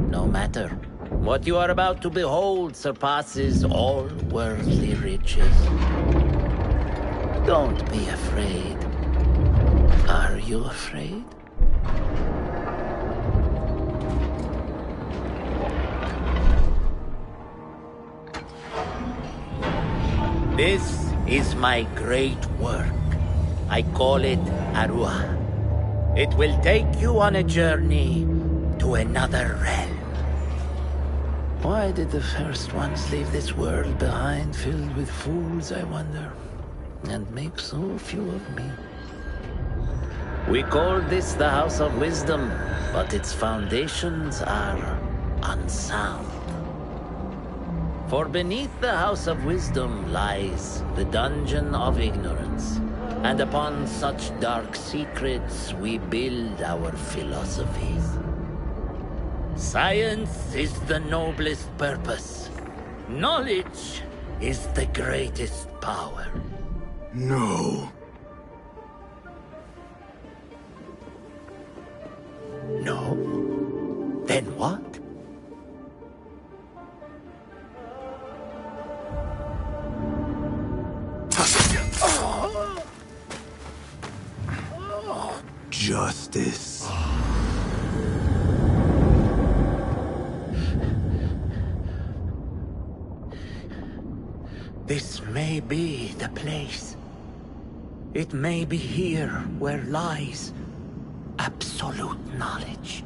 No matter. What you are about to behold surpasses all worldly riches. Don't be afraid. Are you afraid? This is my great work. I call it Arua. It will take you on a journey to another realm. Why did the first ones leave this world behind filled with fools, I wonder, and make so few of me? We call this the House of Wisdom, but its foundations are unsound. For beneath the House of Wisdom lies the Dungeon of Ignorance, and upon such dark secrets we build our philosophies. Science is the noblest purpose. Knowledge is the greatest power. No. No? Then what? Justice. This may be the place. It may be here where lies absolute knowledge.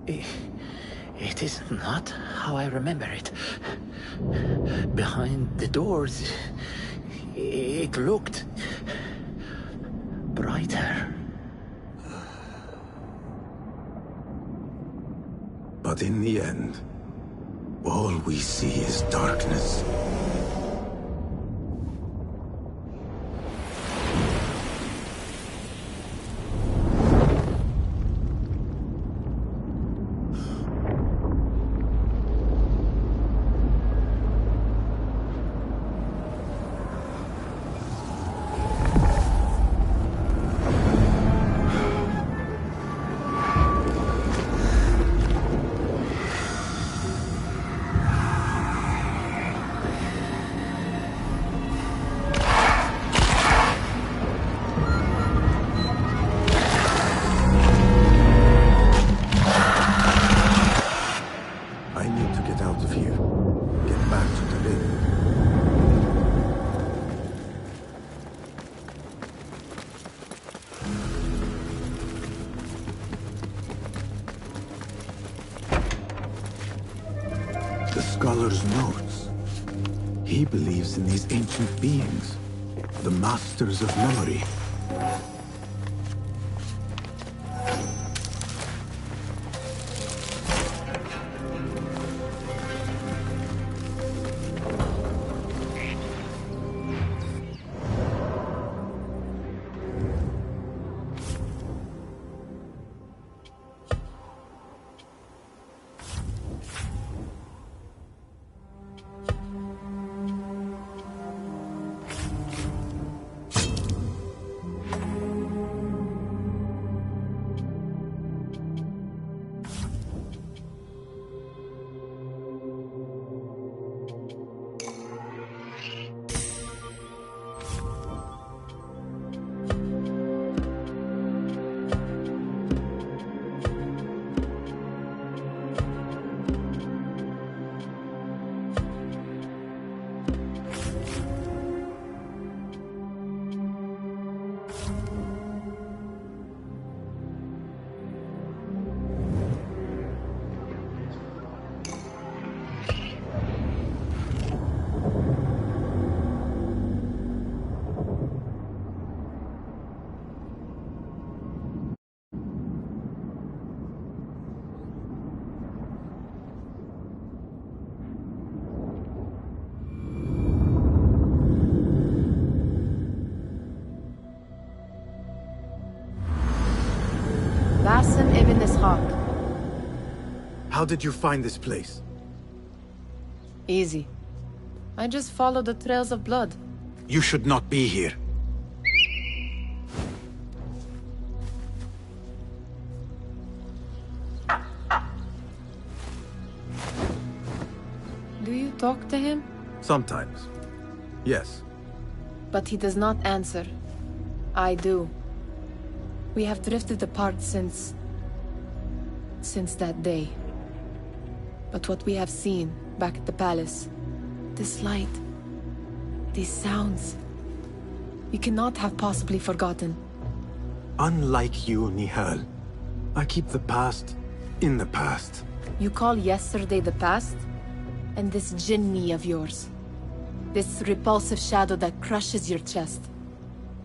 It is not how I remember it. Behind the doors, it looked brighter. But in the end, all we see is darkness. Scholar's notes. He believes in these ancient beings, the masters of memory. Basim ibn Ishaq. How did you find this place? Easy. I just followed the trails of blood. You should not be here. Do you talk to him? Sometimes. Yes. But he does not answer. I do. We have drifted apart since that day. But what we have seen back at the palace, this light, these sounds, we cannot have possibly forgotten. Unlike you, Nihal, I keep the past in the past. You call yesterday the past? And this jinni of yours, this repulsive shadow that crushes your chest,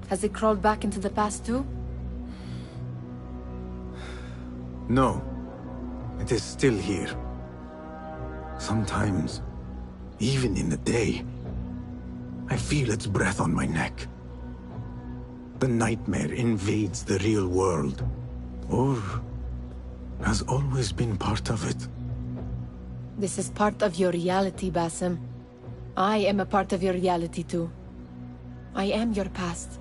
has it crawled back into the past too? No. It is still here. Sometimes, even in the day, I feel its breath on my neck. The nightmare invades the real world, or has always been part of it. This is part of your reality, Basim. I am a part of your reality too. I am your past.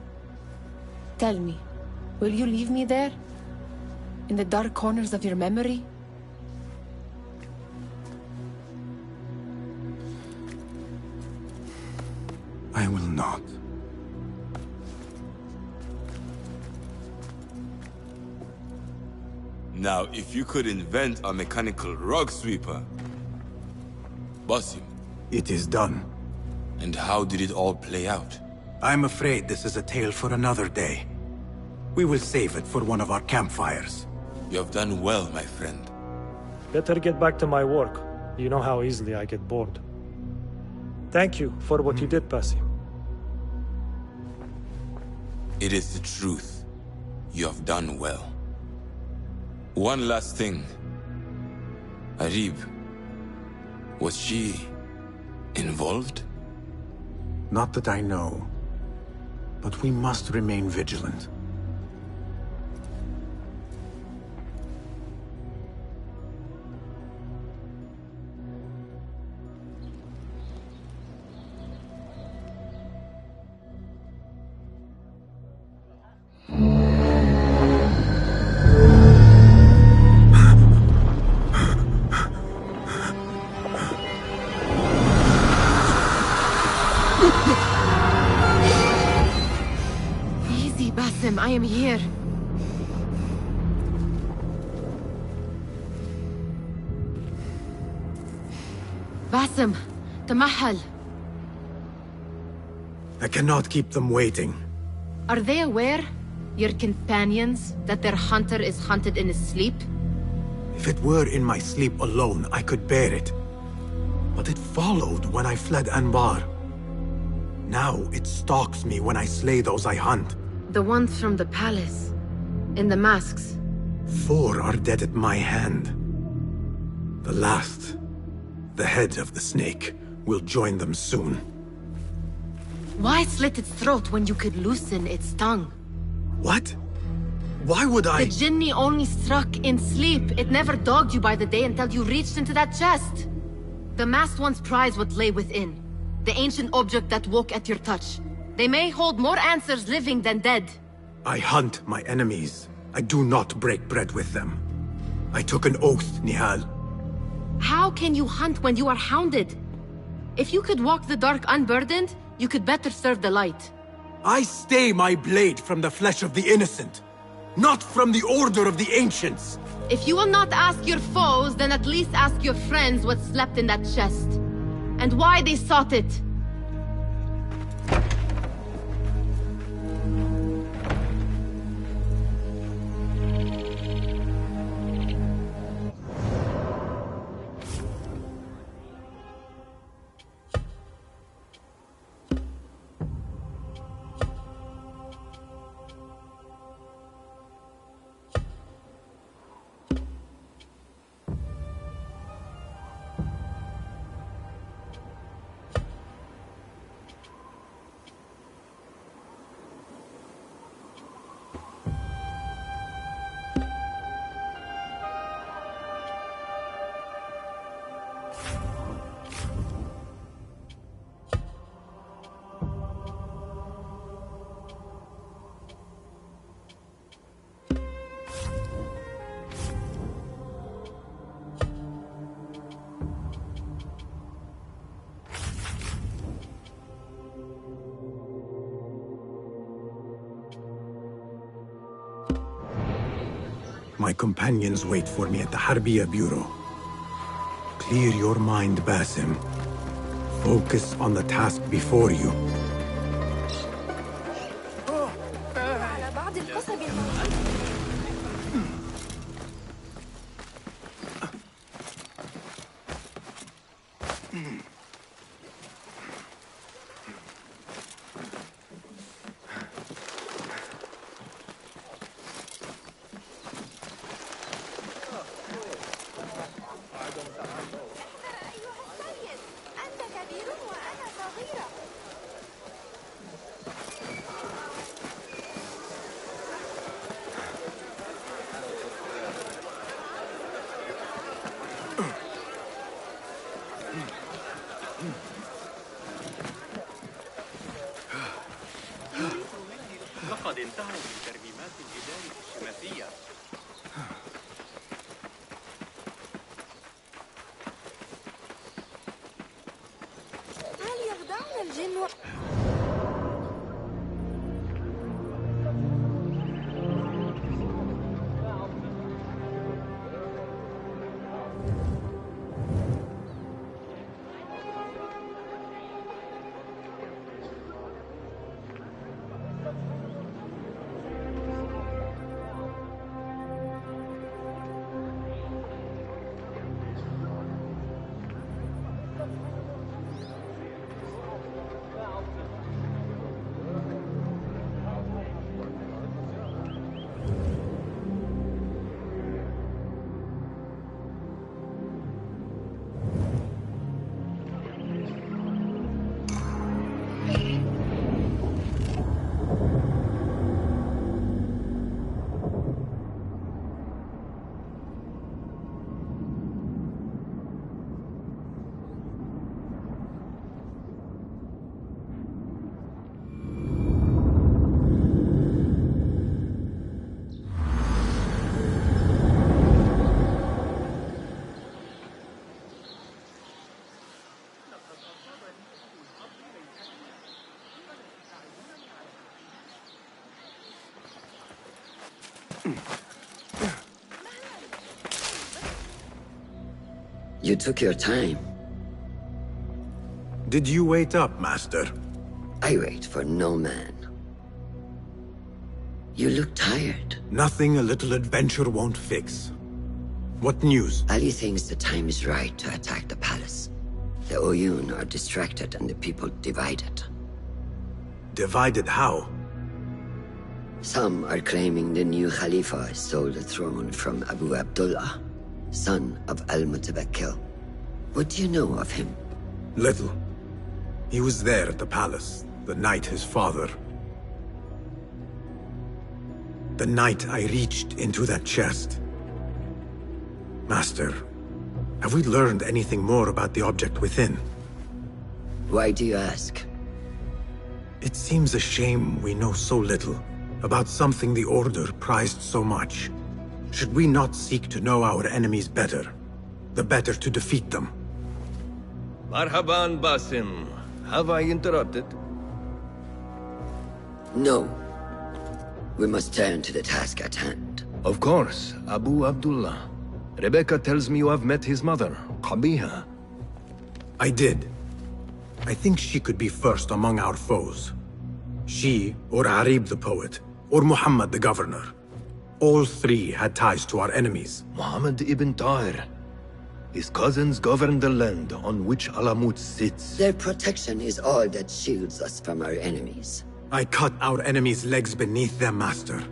Tell me, will you leave me there? In the dark corners of your memory? I will not. Now, if you could invent a mechanical rug sweeper... Basim. It is done. And how did it all play out? I'm afraid this is a tale for another day. We will save it for one of our campfires. You have done well, my friend. Better get back to my work. You know how easily I get bored. Thank you for what you did, Basim. It is the truth. You have done well. One last thing. Arib, was she involved? Not that I know. But we must remain vigilant. Easy, Basim, I am here. Basim, Tamahal. I cannot keep them waiting. Are they aware, your companions, that their hunter is hunted in his sleep? If it were in my sleep alone, I could bear it. But it followed when I fled Anbar. Now it stalks me when I slay those I hunt. The ones from the palace. In the masks. 4 are dead at my hand. The last, the head of the snake, will join them soon. Why slit its throat when you could loosen its tongue? What? Why would I? The jinni only struck in sleep. It never dogged you by the day until you reached into that chest. The masked ones prize what lay within. The ancient object that woke at your touch. They may hold more answers living than dead. I hunt my enemies. I do not break bread with them. I took an oath, Nihal. How can you hunt when you are hounded? If you could walk the dark unburdened, you could better serve the light. I stay my blade from the flesh of the innocent, not from the order of the ancients. If you will not ask your foes, then at least ask your friends what slept in that chest. And why they sought it. My companions wait for me at the Harbiya Bureau. Clear your mind, Basim. Focus on the task before you. لقد انتهوا من ترميمات الجدار الشماسية. هل يخدعنا الجن؟ You took your time. Did you wait up, Master? I wait for no man. You look tired. Nothing a little adventure won't fix. What news? Ali thinks the time is right to attack the palace. The Oyun are distracted and the people divided. Divided how? Some are claiming the new Khalifa stole the throne from Abu Abdullah, son of Al-Mutabakkil. What do you know of him? Little. He was there at the palace, the night his father... The night I reached into that chest. Master, have we learned anything more about the object within? Why do you ask? It seems a shame we know so little about something the Order prized so much. Should we not seek to know our enemies better, the better to defeat them? Marhaban, Basim. Have I interrupted? No. We must turn to the task at hand. Of course, Abu Abdullah. Rebecca tells me you have met his mother, Qabiha. I did. I think she could be first among our foes. She, or Arib the poet, or Muhammad the governor. All three had ties to our enemies. Muhammad ibn Tahir. His cousins govern the land on which Alamut sits. Their protection is all that shields us from our enemies. I cut our enemies' legs beneath them, Master.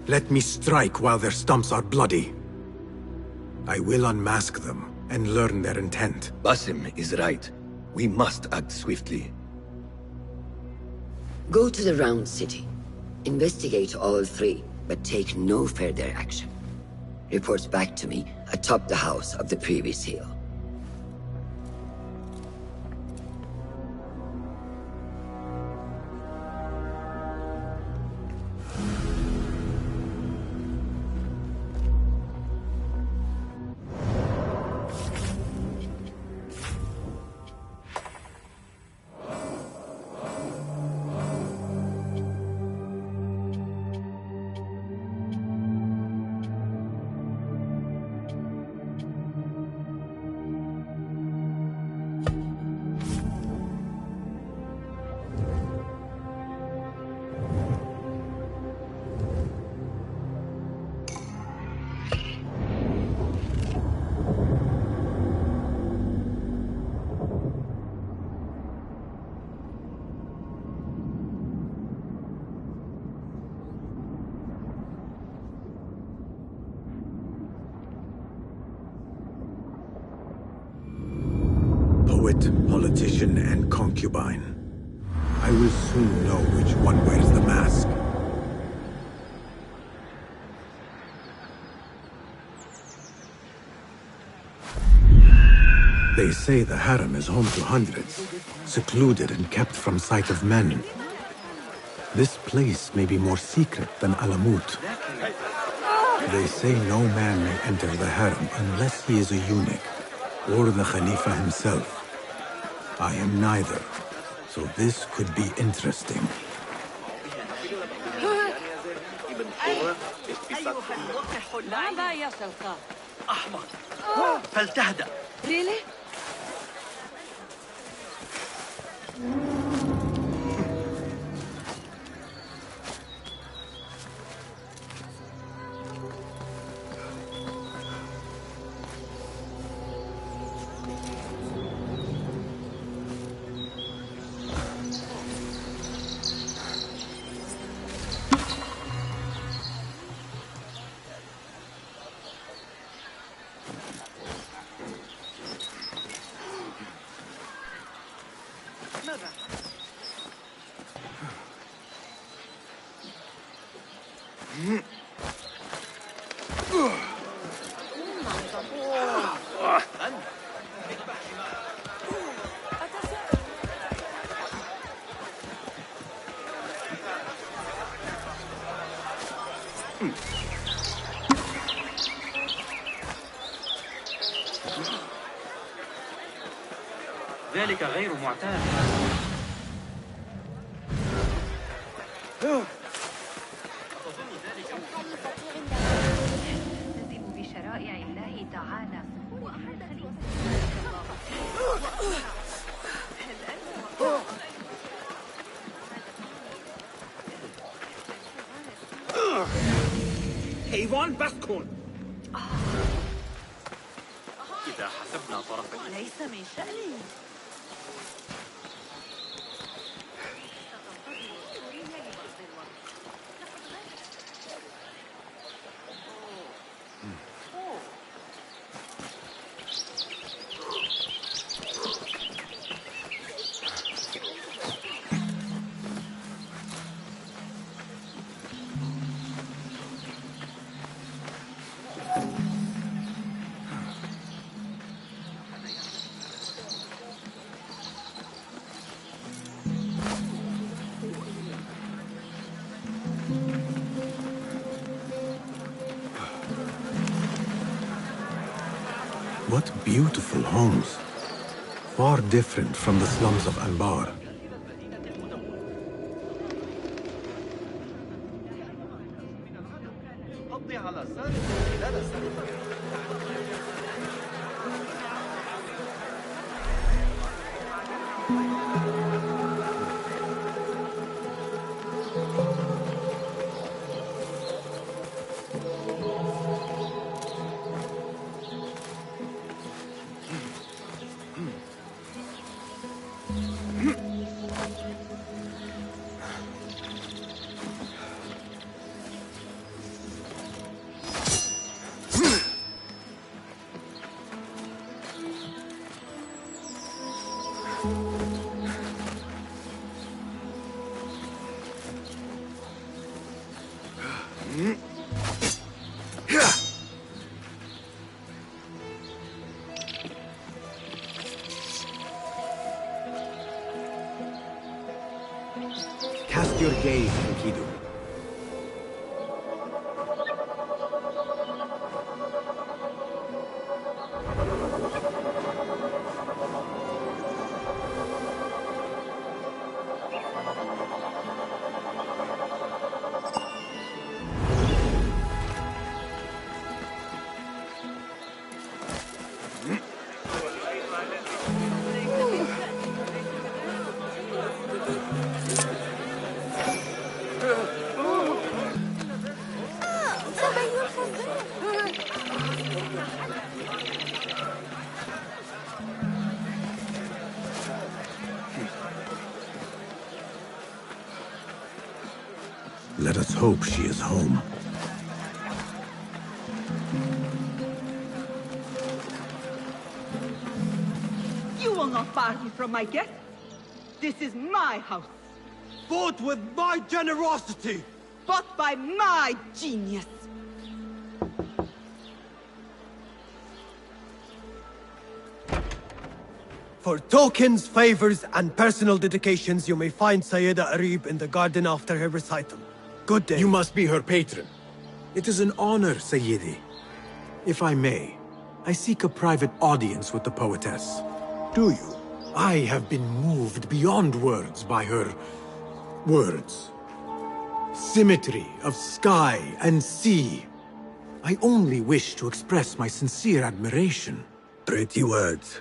Let me strike while their stumps are bloody. I will unmask them and learn their intent. Basim is right. We must act swiftly. Go to the Round City. Investigate all three, but take no further action. Report back to me atop the house of the previous hill. poet, politician, and concubine. I will soon know which one wears the mask. They say the harem is home to hundreds, secluded and kept from sight of men. This place may be more secret than Alamut. They say no man may enter the harem unless he is a eunuch, or the Khalifa himself. I am neither, so this could be interesting. ماذا يا شلقاء؟ أحمق فلتهدأ. Really? ذلك غير معتاد. نلتزم بشرائع الله تعالى. Avon Baskon. إذا حسبنا طرفين. ليس من شأني. What beautiful homes. Far different from the slums of Anbar. Cast your gaze, Enkidu. Let us hope she is home. You will not far from my guest. This is my house. Bought with my generosity! Bought by my genius. For tokens, favors, and personal dedications, you may find Sayyida Arib in the garden after her recital. Good day. You must be her patron. It is an honor, Sayyidi. If I may, I seek a private audience with the poetess. Do you? I have been moved beyond words by her... words. Symmetry of sky and sea. I only wish to express my sincere admiration. Pretty words.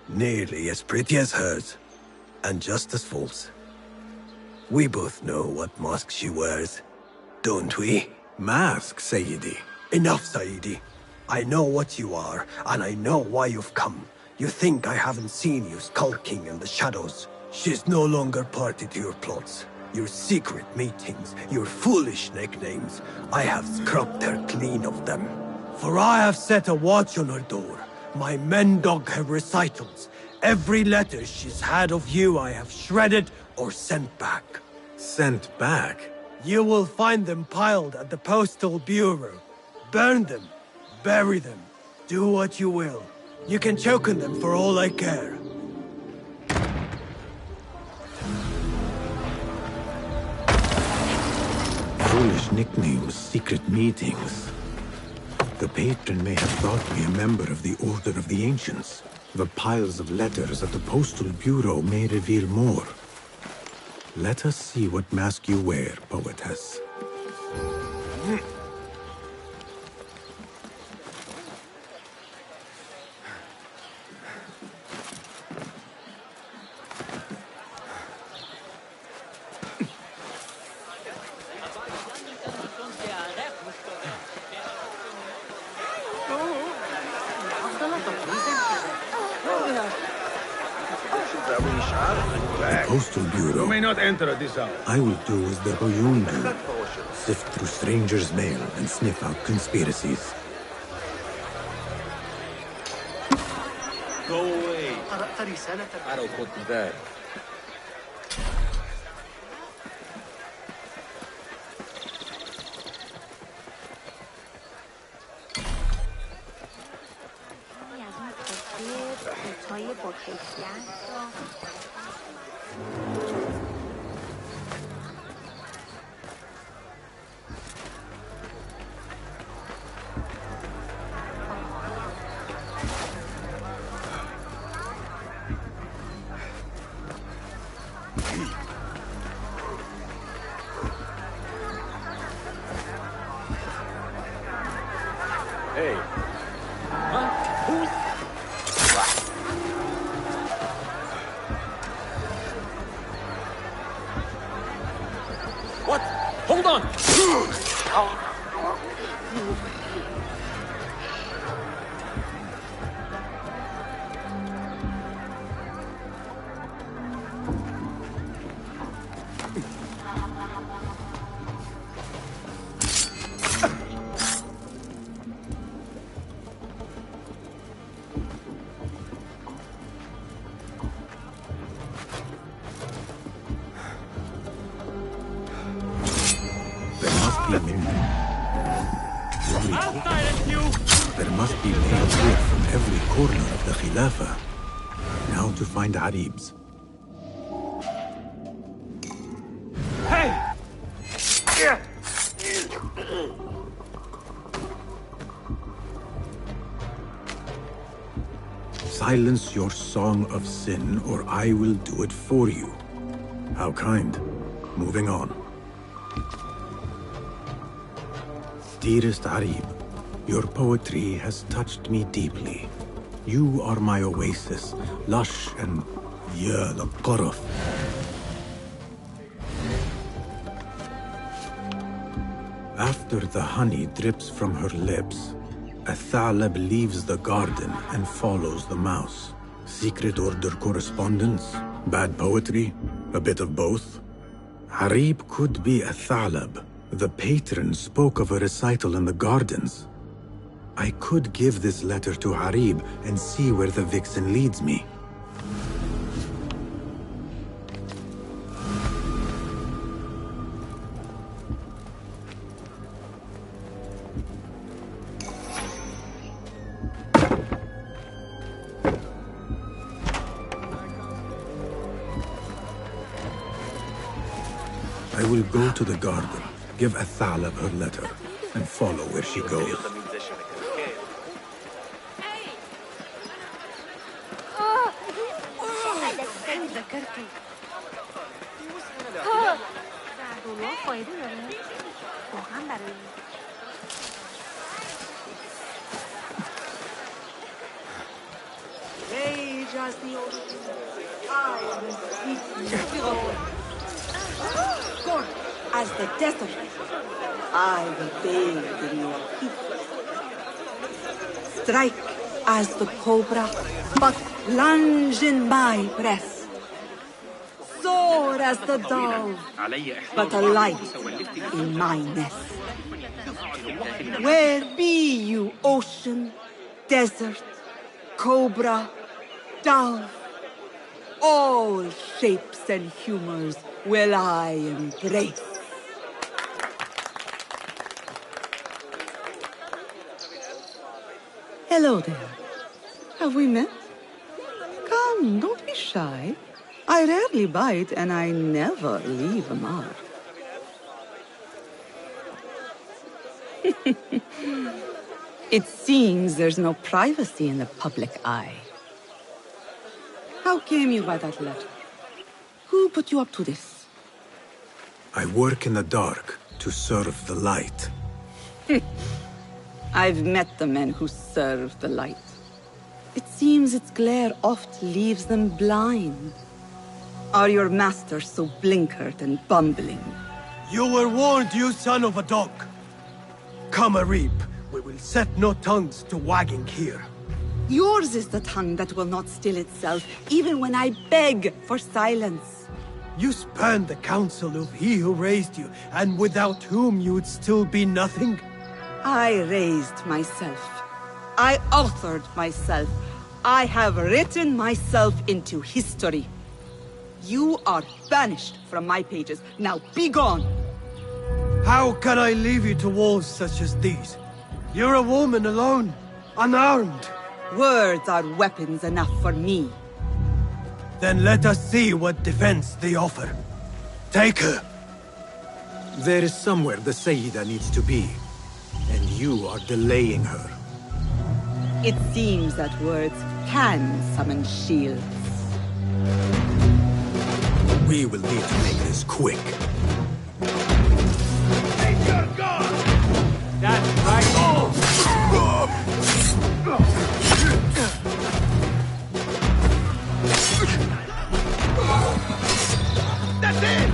Nearly as pretty as hers, and just as false. We both know what mask she wears, don't we? Mask, Sayyidi. Enough, Sayyidi. I know what you are, and I know why you've come. You think I haven't seen you skulking in the shadows. She's no longer party to your plots. Your secret meetings, your foolish nicknames. I have scrubbed her clean of them. For I have set a watch on her door. My men dog her recitals. Every letter she's had of you I have shredded or sent back. Sent back? You will find them piled at the Postal Bureau. Burn them. Bury them. Do what you will. You can choke on them for all I care. Foolish nicknames, secret meetings. The patron may have thought me a member of the Order of the Ancients. The piles of letters at the Postal Bureau may reveal more. Let us see what mask you wear, poetess. Postal Bureau. You may not enter at this hour. I will do as the Huyun do. Sift through strangers' mail and sniff out conspiracies. Go away. I don't put to bed. Hey. Huh? Who's... What? Hold on! There must be mail here from every corner of the Khilafah. Now to find Arib's. Hey! Silence your song of sin, or I will do it for you. How kind. Moving on. Dearest Arib, your poetry has touched me deeply. You are my oasis, lush and ya the qaraf. After the honey drips from her lips, a Thalab leaves the garden and follows the mouse. Secret order correspondence? Bad poetry? A bit of both? Arib could be a Thalab. The patron spoke of a recital in the gardens. I could give this letter to Arib and see where the vixen leads me. will go to the garden, give Athalab her letter, and follow where she goes. Rage as the ocean, I will speak Cold as the desert, I will bathe in your heat. Strike as the cobra, but plunge in my breast. Soar as the dove, but alight in my nest. Where be you, ocean, desert, cobra, dove? All shapes and humors will I embrace. Hello there. Have we met? Come, don't be shy. I rarely bite and I never leave a mark. It seems there's no privacy in the public eye. How came you by that letter? Who put you up to this? I work in the dark to serve the light. I've met the men who serve the light. It seems its glare oft leaves them blind. Are your masters so blinkered and bumbling? You were warned, you son of a dog. Come, Arib. We will set no tongues to wagging here. Yours is the tongue that will not still itself, even when I beg for silence. You spurned the counsel of he who raised you, and without whom you would still be nothing. I raised myself. I authored myself. I have written myself into history. You are banished from my pages. Now be gone! How can I leave you to wolves such as these? You're a woman alone, unarmed. Words are weapons enough for me. Then let us see what defense they offer. Take her. There is somewhere the Sayyida needs to be, and you are delaying her. It seems that words can summon shields. We will need to make this quick. Take your gun! That's right. That's it!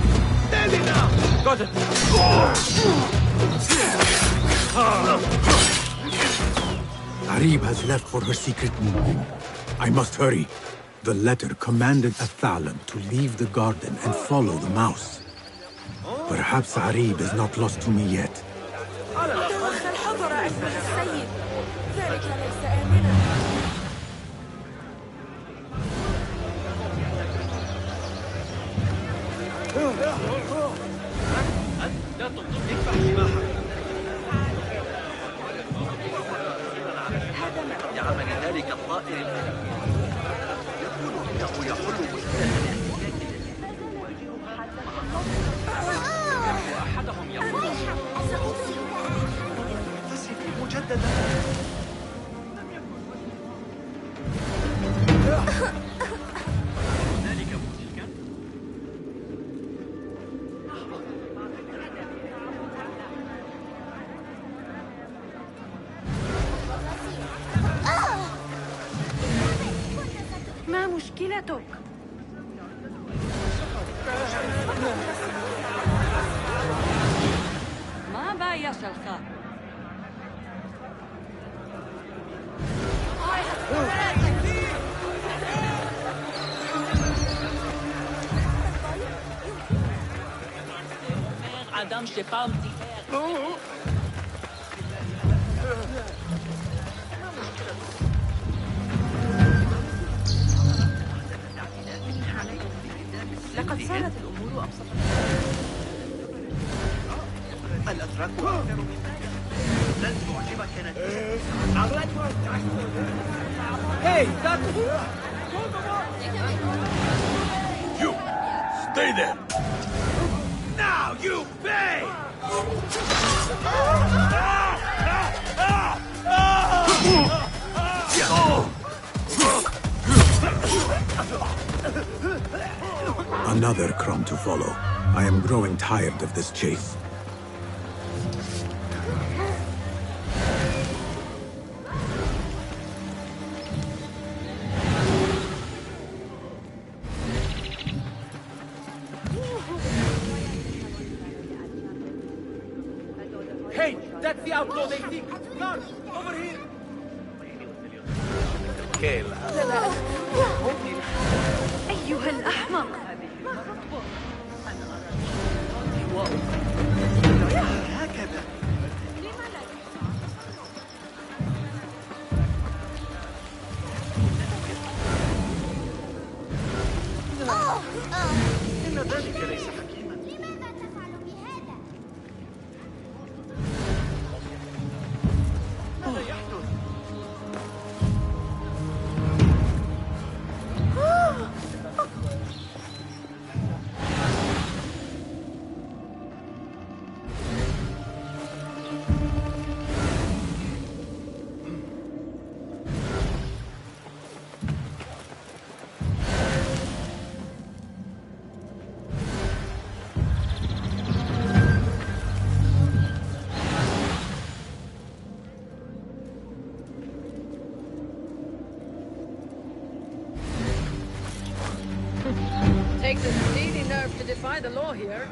Steady now! Got it! Arib has left for her secret meeting. I must hurry. The letter commanded Athalab to leave the garden and follow the mouse. Perhaps Arib is not lost to me yet. عمل ذلك الطائر يقول انه يحل احدهم يقول مجددا ما مشكلتك؟ ما بقى يا شلخة؟ Adam, je sais pas un petit verre. لقد صارت الأمور أبسط. الأتراك أكثر من ذلك لن تعجبك نتيجة Hey, You! Stay there! Now you pay! Another crumb to follow. I am growing tired of this chase. Hey, that's the outlaw they seek. Guard, over here. Kayla. أيها الأحمق. هكذا. إن ذلك ليس حكيما. ماذا يحدث؟ Takes a steely nerve to defy the law here.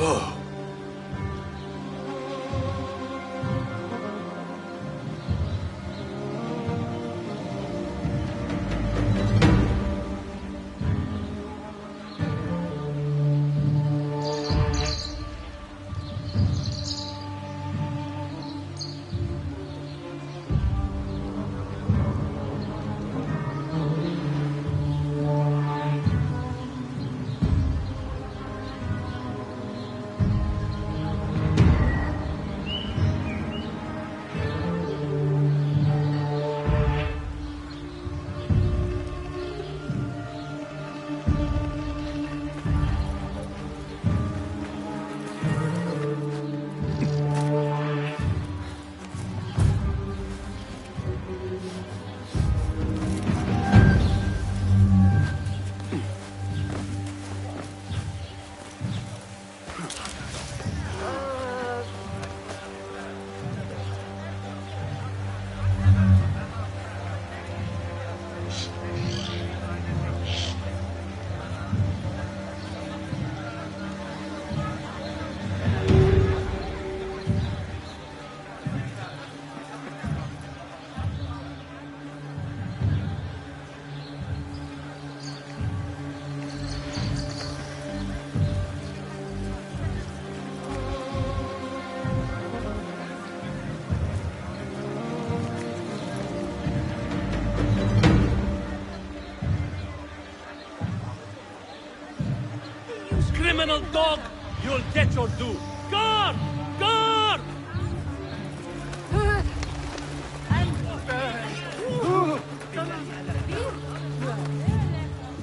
Whoa. Criminal dog! You'll get your due! Guard! Guard!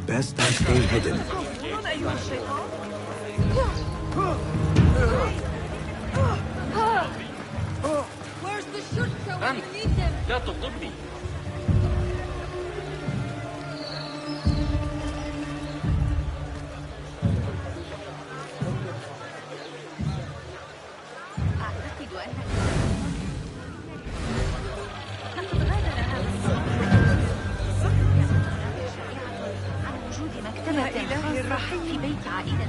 Best I stay hidden. Where's the shooter when you need them? لا تغضبني. أعتقد أنك لقد غادر هذا الصباح عن وجود مكتبة خاصة في بيت عائلته.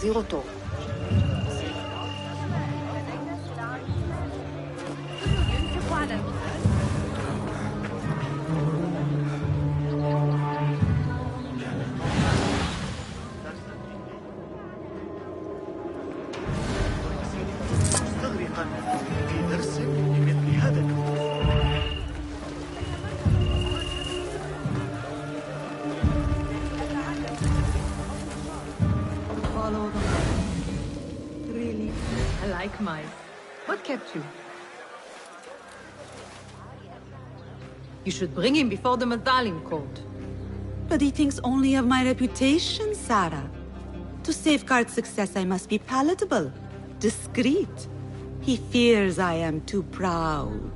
להחזיר אותו. مستغرقا في درس لمثل هذا النوع. Follow the money. Really? I like mice. What kept you? You should bring him before the Medallion Court. But he thinks only of my reputation, Sarah. To safeguard success, I must be palatable, discreet. He fears I am too proud.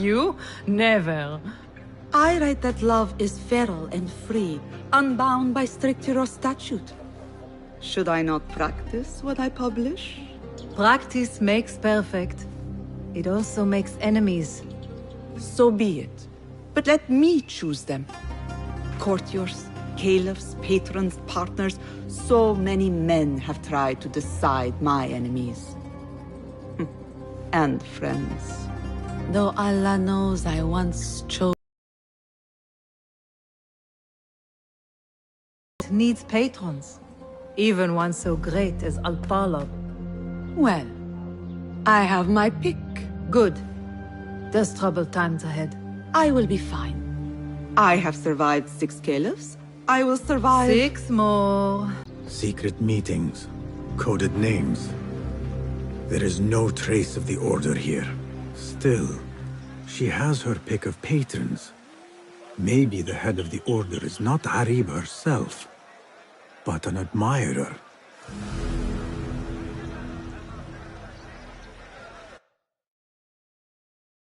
You? Never. I write that love is feral and free, unbound by strict hero statute. Should I not practice what I publish? Practice makes perfect. It also makes enemies. So be it. But let me choose them. Courtiers, caliphs, patrons, partners, so many men have tried to decide my enemies. And friends. Though Allah knows I once chose. It needs patrons. Even one so great as Al-Talab. Well, I have my pick. Good. There's troubled times ahead. I will be fine. I have survived 6 caliphs. I will survive 6 more. Secret meetings, coded names. There is no trace of the Order here. Still, she has her pick of patrons. Maybe the head of the Order is not Arib herself, but an admirer.